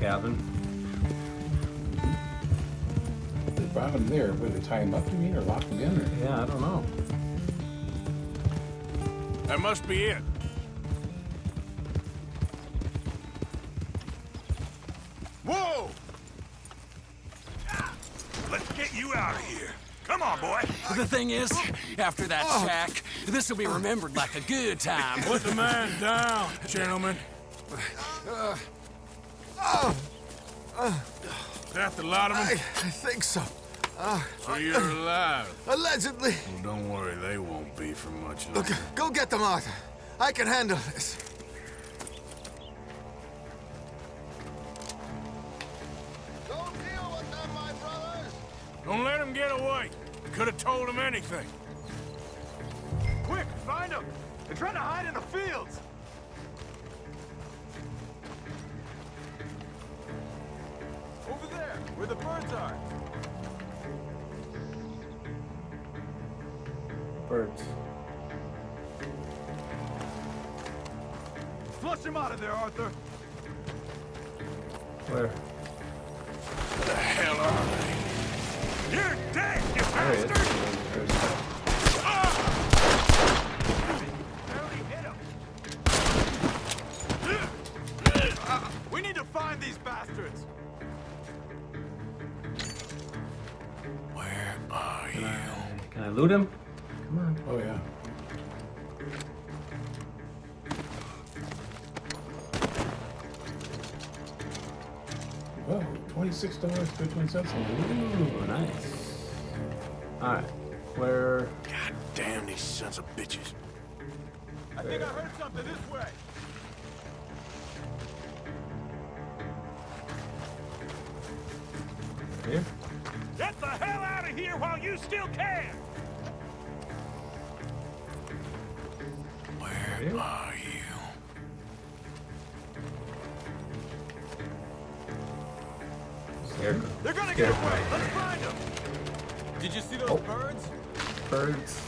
A: Cabin.
B: They brought him there. Would they tie him up, you mean, or lock him in? Or?
A: Yeah, I don't know.
D: That must be it.
O: Whoa! Let's get you out of here. Come on, boy.
M: The thing is, after that shack, this will be remembered like a good time.
D: Put the man down, gentlemen. Is that the lot of them?
P: I think so.
D: So you're alive?
P: Allegedly.
D: Well, don't worry, they won't be for much longer.
P: Look, go get them, Arthur. I can handle this.
F: Don't deal with them, my brothers.
D: Don't let him get away. Could have told him anything.
O: Quick, find them. They're trying to hide in the fields. Over there, where the birds are.
A: Birds.
O: Flush them out of there, Arthur.
A: Where?
D: Where the hell are they?
O: You're dead, you
A: There he is.
O: bastard! We need to find these bastards.
D: Where are you?
A: Can I loot him? Come on.
B: Oh, yeah. Well, $26.21.
A: Ooh, nice. Alright. Where?
D: God damn these sons of bitches.
O: I think I heard something this way.
A: Here?
O: Get the hell out of here while you still can!
D: Where are you?
A: Scared.
O: They're gonna get away! Let's find them! Did you see those birds?
A: Birds.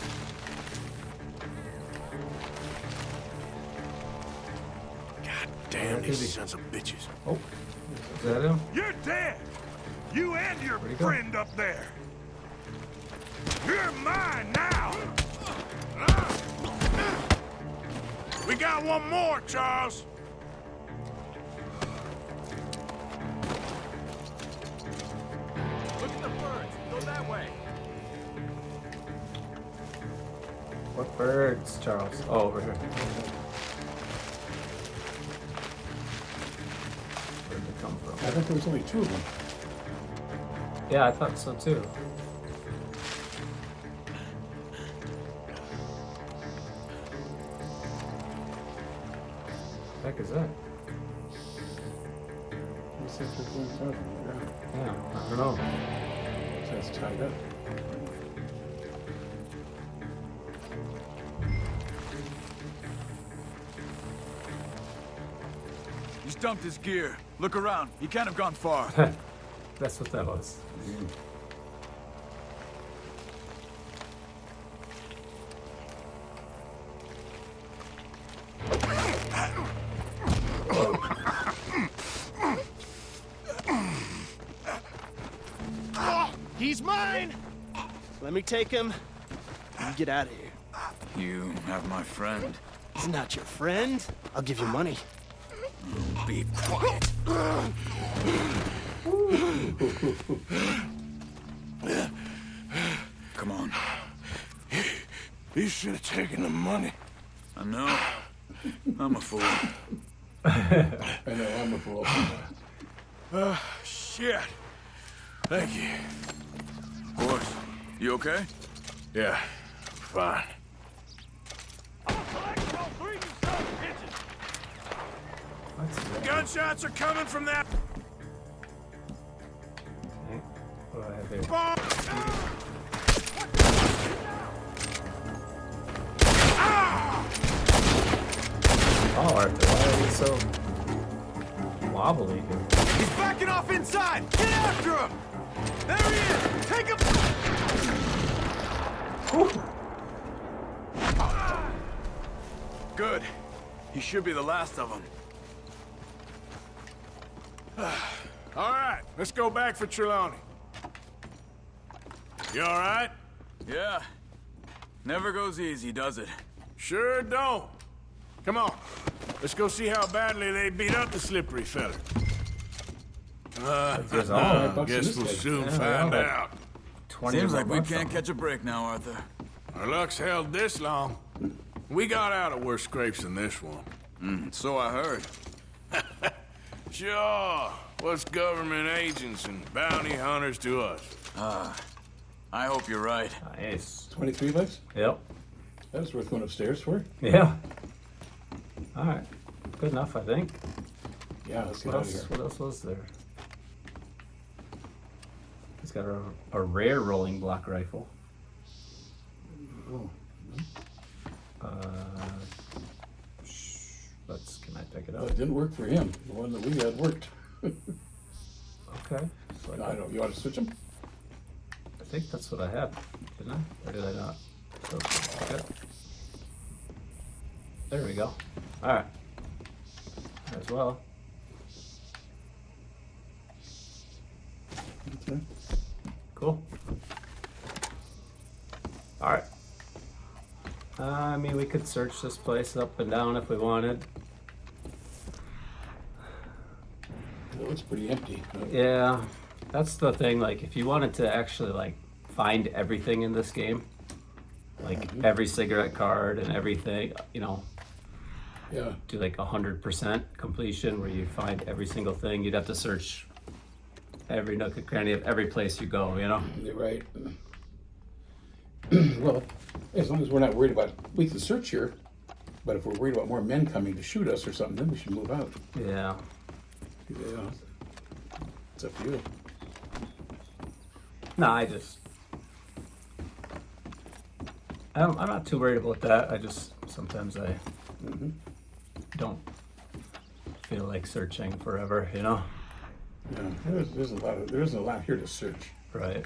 D: God damn these sons of bitches.
A: Oh. Is that him?
O: You're dead! You and your
A: Where'd he go?
O: friend up there! You're mine now!
D: We got one more, Charles.
O: Look at the birds! Go that way!
A: What birds, Charles? Oh, over here. Where'd they come from?
B: I thought there was only two of them.
A: Yeah, I thought so too. The heck is that?
B: He said they're going south on the ground.
A: Yeah, I don't know.
B: So it's tied up.
H: He's dumped his gear. Look around. He can't have gone far.
A: That's what that was.
N: He's mine! Let me take him. You get out of here.
H: You have my friend.
N: He's not your friend. I'll give you money.
H: Be quiet. Come on.
D: You should have taken the money.
H: I know. I'm a fool.
B: I know, I'm a fool.
D: Shit. Thank you.
H: Of course. You okay?
D: Yeah, fine. Gunshots are coming from that.
A: What do I have here? Oh, Arthur, why are you so wobbly here?
H: He's backing off inside! Get after him! There he is! Take him! Good. He should be the last of them.
D: All right, let's go back for Trelawney. You all right?
H: Yeah. Never goes easy, does it?
D: Sure don't. Come on. Let's go see how badly they beat up the slippery fella. Guess we'll soon find out.
H: Seems like we can't catch a break now, Arthur.
D: Our luck's held this long. We got out of worse scrapes than this one.
H: So I heard.
D: Sure. What's government agents and bounty hunters to us?
H: I hope you're right.
A: Nice.
B: 23 bucks?
A: Yep.
B: That was worth going upstairs for.
A: Yeah. All right. Good enough, I think.
B: Yeah, let's get
A: What
B: out of
A: else?
B: here.
A: What else was there? He's got a rare rolling block rifle.
B: Oh.
A: Can I pick it
B: Well,
A: up?
B: it didn't work for him. The one that we had worked.
A: Okay. So
B: I don't. You want to switch them?
A: I think that's what I had, didn't I? Or did I not? So, okay. There we go. All right. As well.
B: Okay.
A: Cool. All right. I mean, we could search this place up and down if we wanted.
B: It looks pretty empty.
A: Yeah, that's the thing. Like, if you wanted to actually like find everything in this game, like every cigarette card and everything, you know,
B: Yeah.
A: do like 100% completion where you find every single thing, you'd have to search every nook and cranny of every place you go. You know.
B: You're right. Well, as long as we're not worried about, we can search here, but if we're worried about more men coming to shoot us or something, then we should move out.
A: Yeah.
B: Yeah. It's up to you.
A: No, I'm not too worried about that. I just sometimes I don't feel like searching forever. You know.
B: Yeah. There isn't a lot here to search.
A: Right.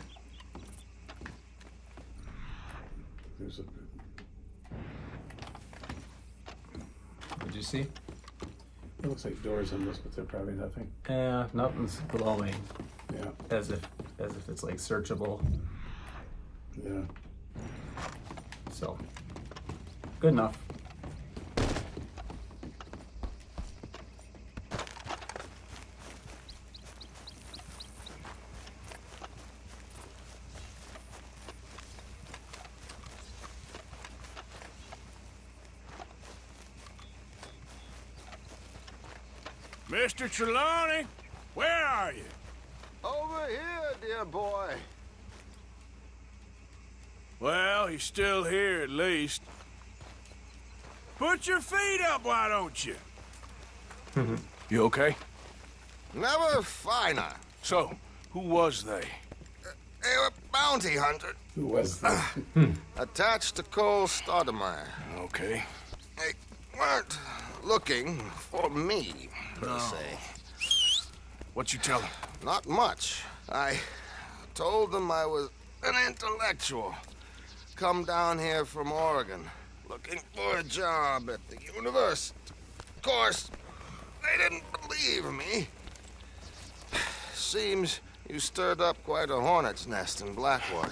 B: There's a.
A: Did you see?
B: It looks like doors in this, but they're probably nothing.
A: Yeah, nothing's glowing.
B: Yeah.
A: As if it's like searchable.
B: Yeah.
A: So, good enough.
D: Mr. Trelawney, where are you?
K: Over here, dear boy.
D: Well, he's still here at least. Put your feet up, why don't you? You okay?
K: Never finer.
D: So, who was they?
K: They were bounty hunter.
B: Who was that?
K: Attached to Cole Stoudemire.
D: Okay.
K: They weren't looking for me, per se.
D: What you tell them?
K: Not much. I told them I was an intellectual. Come down here from Oregon, looking for a job at the university. Of course, they didn't believe me. Seems you stirred up quite a hornet's nest in Blackwater.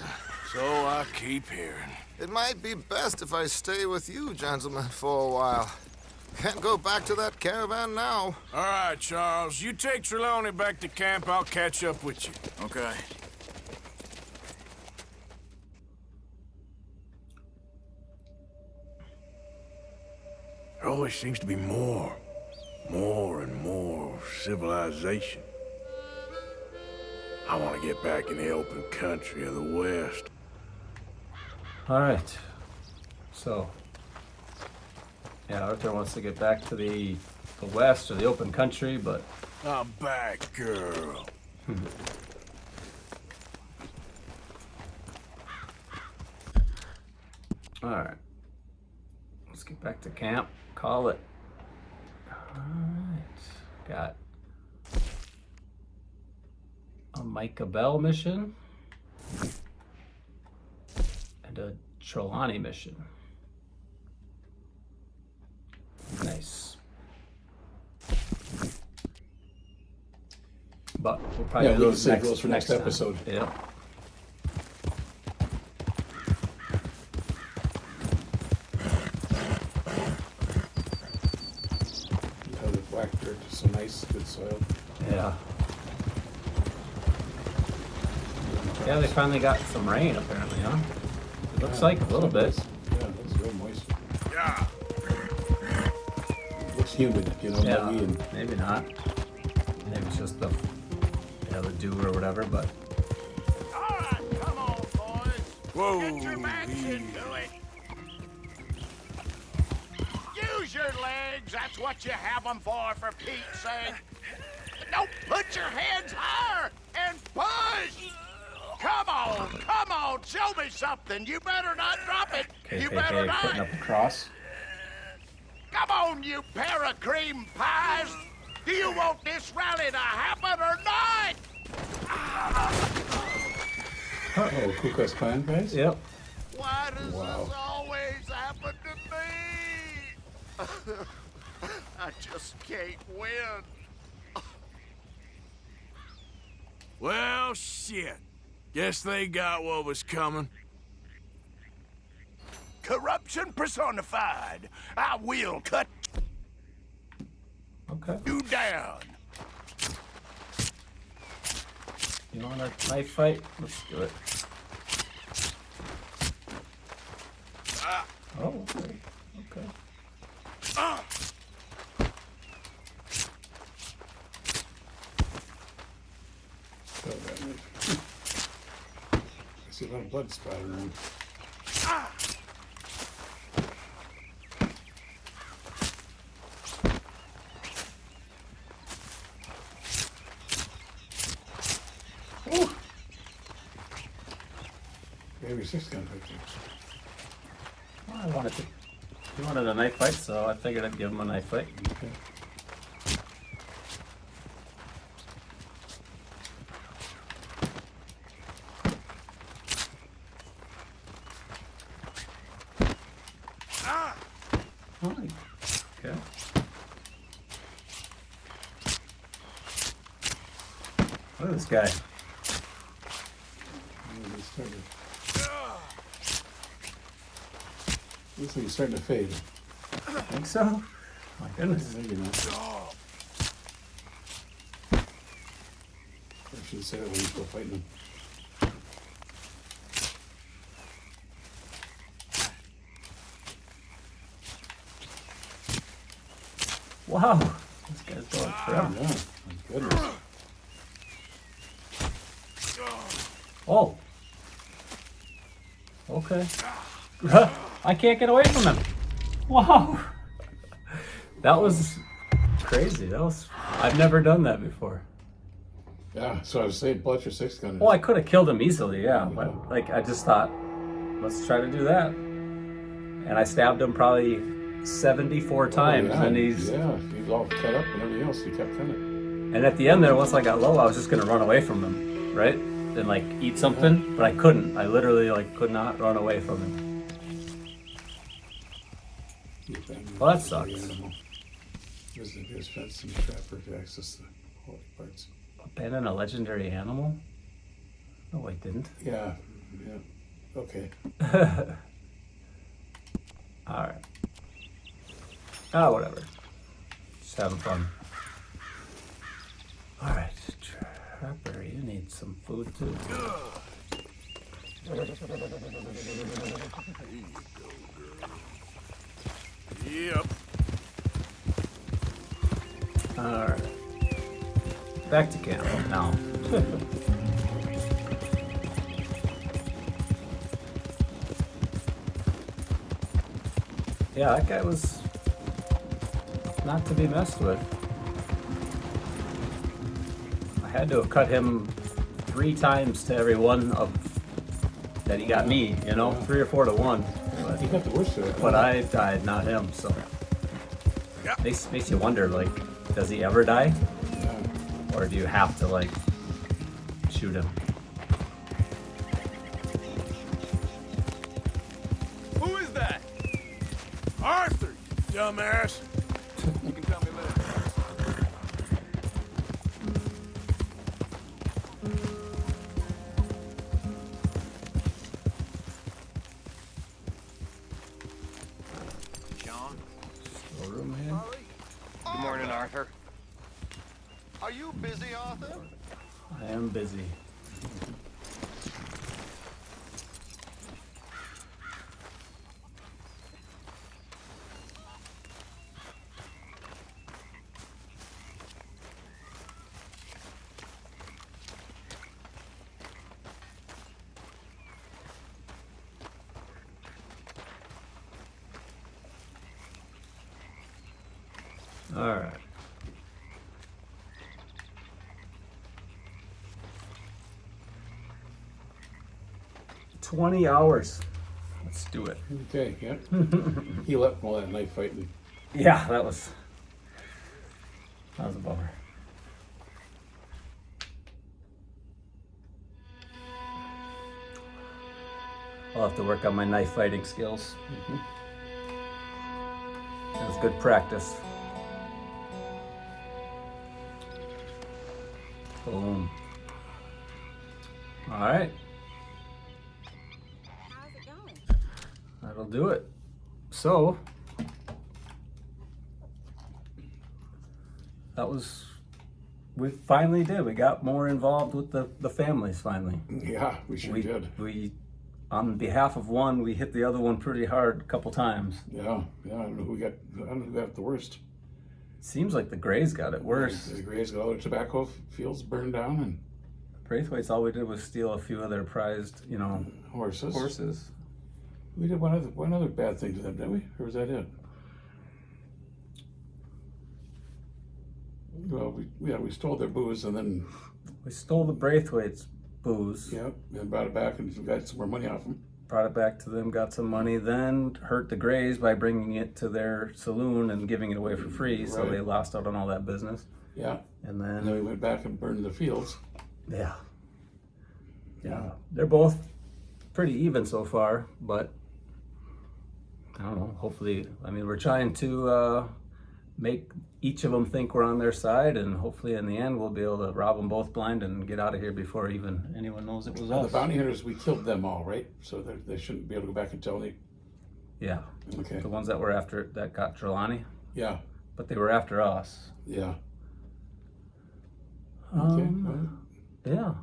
D: So I keep hearing.
K: It might be best if I stay with you, gentlemen, for a while. Can't go back to that caravan now.
D: All right, Charles. You take Trelawney back to camp. I'll catch up with you.
H: Okay.
D: There always seems to be more and more civilization. I want to get back in the open country of the West.
A: All right. So, yeah, Arthur wants to get back to the West or the open country, but...
D: I'm back, girl.
A: All right. Let's get back to camp. Call it. All right. Got a Micah Bell mission and a Trelawney mission. Nice. But we'll probably
B: Yeah,
A: do
B: those
A: those
B: those for next
A: time.
B: episode.
A: Yep.
B: Yeah, the black dirt is so nice, good soil.
A: Yeah. Yeah, they finally got some rain apparently, huh? It looks like a little bit.
B: Yeah, it looks real moist.
D: Yeah.
B: Looks humid, you know,
A: Yeah,
B: muggy and
A: maybe not. Maybe it's just the dew or whatever, but
F: All right, come on, boys.
D: Whoa.
F: Get your backs into it. Use your legs. That's what you have them for Pete's sake. Don't put your hands higher and push. Come on, show me something. You better not drop it. You better not.
A: putting up a cross.
F: Come on, you pair of cream pies. Do you want this rally to happen or not?
B: oh, Ku Klux Klan guys?
A: Yep.
F: Why does
B: Wow.
F: this always happen to me? I just can't win.
D: Well, shit. Guess they got what was coming.
F: Corruption personified. I will cut
A: Okay.
F: you down.
A: You want a knife fight? Let's do it. Oh, okay. Okay.
B: Oh, that knife. I see a lot of blood splattering around. Maybe 6 gun picture.
A: Well, I wanted to. He wanted a knife fight, so I figured I'd give him a knife fight.
B: Okay.
A: Fine. Okay. Look at this guy.
B: Looks like he's starting to fade.
A: Think so? My goodness.
B: Maybe not. I should say that when he's still fighting him.
A: Wow. This guy's going forever.
B: Yeah, my goodness.
A: Oh. Okay. I can't get away from him. Wow. That was crazy. I've never done that before.
B: Yeah, so I was saying, pull out your 6-gun.
A: Well, I could have killed him easily, yeah. But like, I just thought, let's try to do that. And I stabbed him probably 74 times, and he's
B: all cut up and everything else. He kept coming.
A: And at the end there, once I got low, I was just gonna run away from him, right? And like eat something, but I couldn't. I literally like could not run away from him. Well, that sucks.
B: Visit his fence and trapper to access the holy parts.
A: Abandon a legendary animal? No, I didn't.
B: Yeah. Okay.
A: Alright. Ah, whatever. Just having fun. Alright, Trapper, you need some food too.
D: Yep.
A: Alright. Back to camp now. Yeah, that guy was not to be messed with. I had to have cut him 3 times to every one of that he got me, you know, 3 or 4 to 1. But,
B: he got the worst of it.
A: But I died, not him, so. Makes you wonder, like, does he ever die? Or do you have to, like, shoot him?
D: Who is that? Arthur, you dumbass. You can tell me later.
T: Sean?
I: Good morning, Arthur.
F: Are you busy, Arthur?
A: I am busy. All right. $20 hours. Let's do it.
B: Okay, yeah. He left all that knife fighting.
A: Yeah, that was a bummer. I'll have to work on my knife fighting skills. That was good practice. Boom. All right.
C: How's it going?
A: That'll do it. So, that was, we finally did. We got more involved with the families finally.
B: Yeah, we sure did.
A: We, on behalf of one, we hit the other one pretty hard a couple times.
B: Yeah, I don't know who got the worst.
A: Seems like the Greys got it worse.
B: The Greys got all their tobacco fields burned down, and
A: Braithwaite's all we did was steal a few of their prized,
B: horses. We did one other bad thing to them, didn't we? Or was that it? Well, we stole their booze, and then
A: we stole the Braithwaite's booze.
B: Yep, and brought it back and got some more money off them.
A: Brought it back to them, got some money, then hurt the Greys by bringing it to their saloon and giving it away for free, so they lost out on all that business.
B: Yeah.
A: And then
B: we went back and burned the fields.
A: Yeah. They're both pretty even so far, but I don't know, hopefully, I mean, we're trying to make each of them think we're on their side, and hopefully in the end we'll be able to rob them both blind and get out of here before even anyone knows it was us.
B: The bounty hunters, we killed them all, right? So they shouldn't be able to go back and tell any.
A: Yeah.
B: Okay.
A: The ones that were after, that got Trelawney?
B: Yeah.
A: But they were after us.
B: Yeah.
A: Yeah.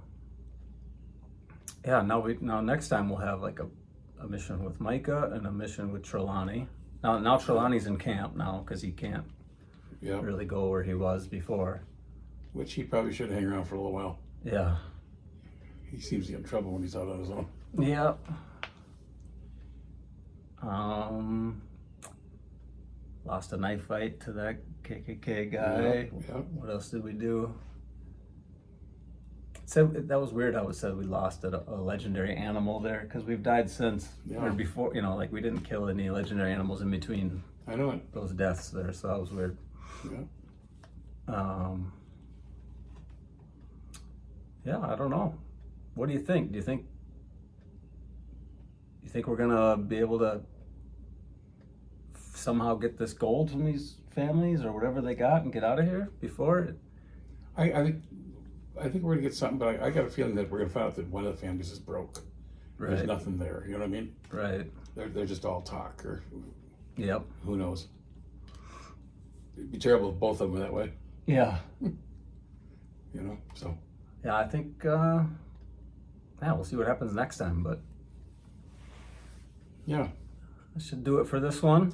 A: Yeah, now next time we'll have like a mission with Micah and a mission with Trelawney. Now Trelawney's in camp now because he can't really go where he was before.
B: Which he probably should hang around for a little while.
A: Yeah.
B: He seems to get in trouble when he's out on his own.
A: Yeah. Lost a knife fight to that KKK guy.
B: Yeah.
A: What else did we do? said that was weird how it said we lost a legendary animal there, because we've died since or before, like we didn't kill any legendary animals in between.
B: I know it.
A: Those deaths there, so that was weird. Yeah, I don't know. What do you think? Do you think we're gonna be able to somehow get this gold from these families or whatever they got and get out of here before it?
B: I think we're gonna get something, but I got a feeling that we're gonna find out that one of the families is broke. There's
A: Right.
B: nothing there. You know what I mean?
A: Right.
B: They're just all talk, or
A: who
B: knows? It'd be terrible if both of them were that way.
A: Yeah.
B: So.
A: Yeah, I think. We'll see what happens next time, but.
B: Yeah.
A: That should do it for this one.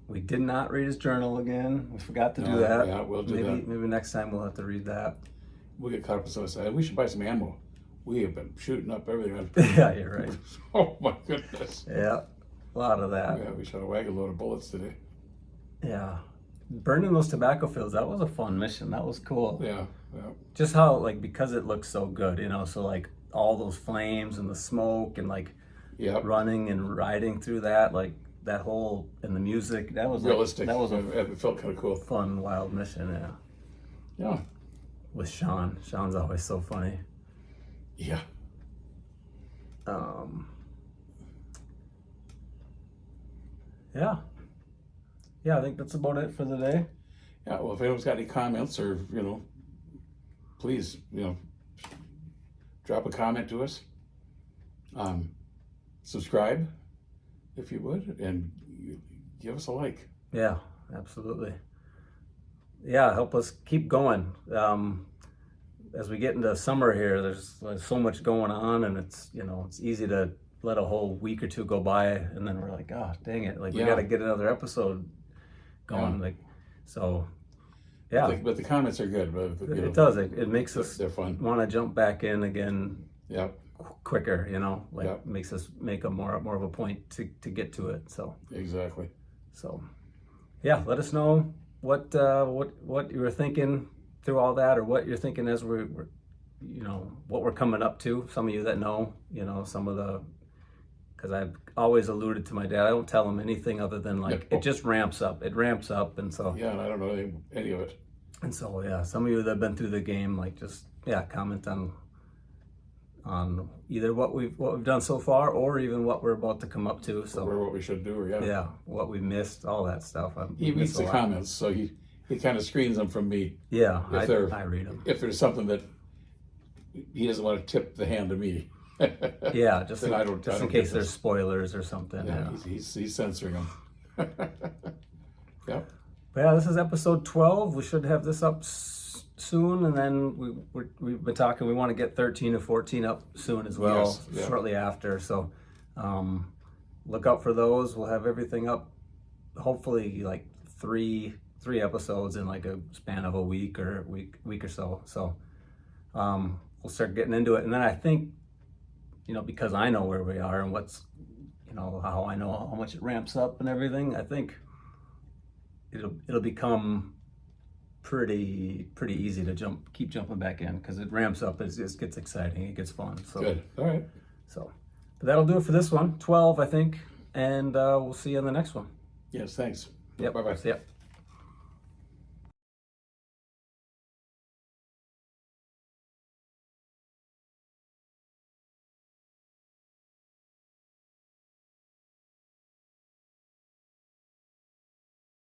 A: We did not read his journal again. We forgot to do that.
B: Yeah, we'll do that.
A: Maybe next time we'll have to read that.
B: We'll get caught up in some side. We should buy some ammo. We have been shooting up everything.
A: Yeah, you're right.
B: Oh my goodness.
A: Yeah, a lot of that.
B: Yeah, we shot a wagon load of bullets today.
A: Yeah. Burning those tobacco fields, that was a fun mission. That was cool.
B: Yeah.
A: Just how, because it looks so good, so all those flames and the smoke and running and riding through that, that whole, and the music, that was
B: realistic.
A: That was
B: it felt kind of cool.
A: Fun, wild mission, yeah.
B: Yeah.
A: With Sean. Sean's always so funny.
B: Yeah.
A: Yeah. Yeah, I think that's about it for the day.
B: Yeah, well, if anyone's got any comments or, please, drop a comment to us. Subscribe, if you would, and give us a like.
A: Yeah, absolutely. Yeah, help us keep going. As we get into summer here, there's so much going on, and it's easy to let a whole week or two go by, and then we're like, oh, dang it, we got to get another episode going. Yeah.
B: But the comments are good.
A: It does. It makes us
B: they're fun.
A: Want to jump back in again.
B: Yeah.
A: Quicker, makes us make a more of a point to get to it. So
B: exactly.
A: So, yeah, let us know what you were thinking through all that, or what you're thinking as we're what we're coming up to. Some of you that know, some of the, because I've always alluded to my dad. I don't tell him anything other than it just ramps up. It ramps up, and so
B: yeah, and I don't know any of it.
A: And so yeah, some of you that have been through the game, just comment on either what we've done so far, or even what we're about to come up to. So
B: or what we should do, or
A: yeah, what we missed, all that stuff.
B: He reads the comments, so he kind of screens them from me.
A: Yeah, I read them.
B: If there's something that he doesn't want to tip the hand to me.
A: Yeah, just
B: in
A: case there's spoilers or something.
B: Yeah, he's censoring them. Yep.
A: But yeah, this is episode 12. We should have this up soon, and then we've been talking. We want to get 13 or 14 up soon as well, shortly after. So look out for those. We'll have everything up. Hopefully, three episodes in a span of a week or so. So we'll start getting into it, and then I think, because I know where we are and what's, how I know how much it ramps up and everything, I think it'll become pretty easy to keep jumping back in, because it ramps up. It just gets exciting. It gets fun. So
B: good. All right.
A: So, but that'll do it for this one. 12, I think, and we'll see you in the next one.
B: Yes. Thanks.
A: Yep.
B: Bye-bye.
A: See ya.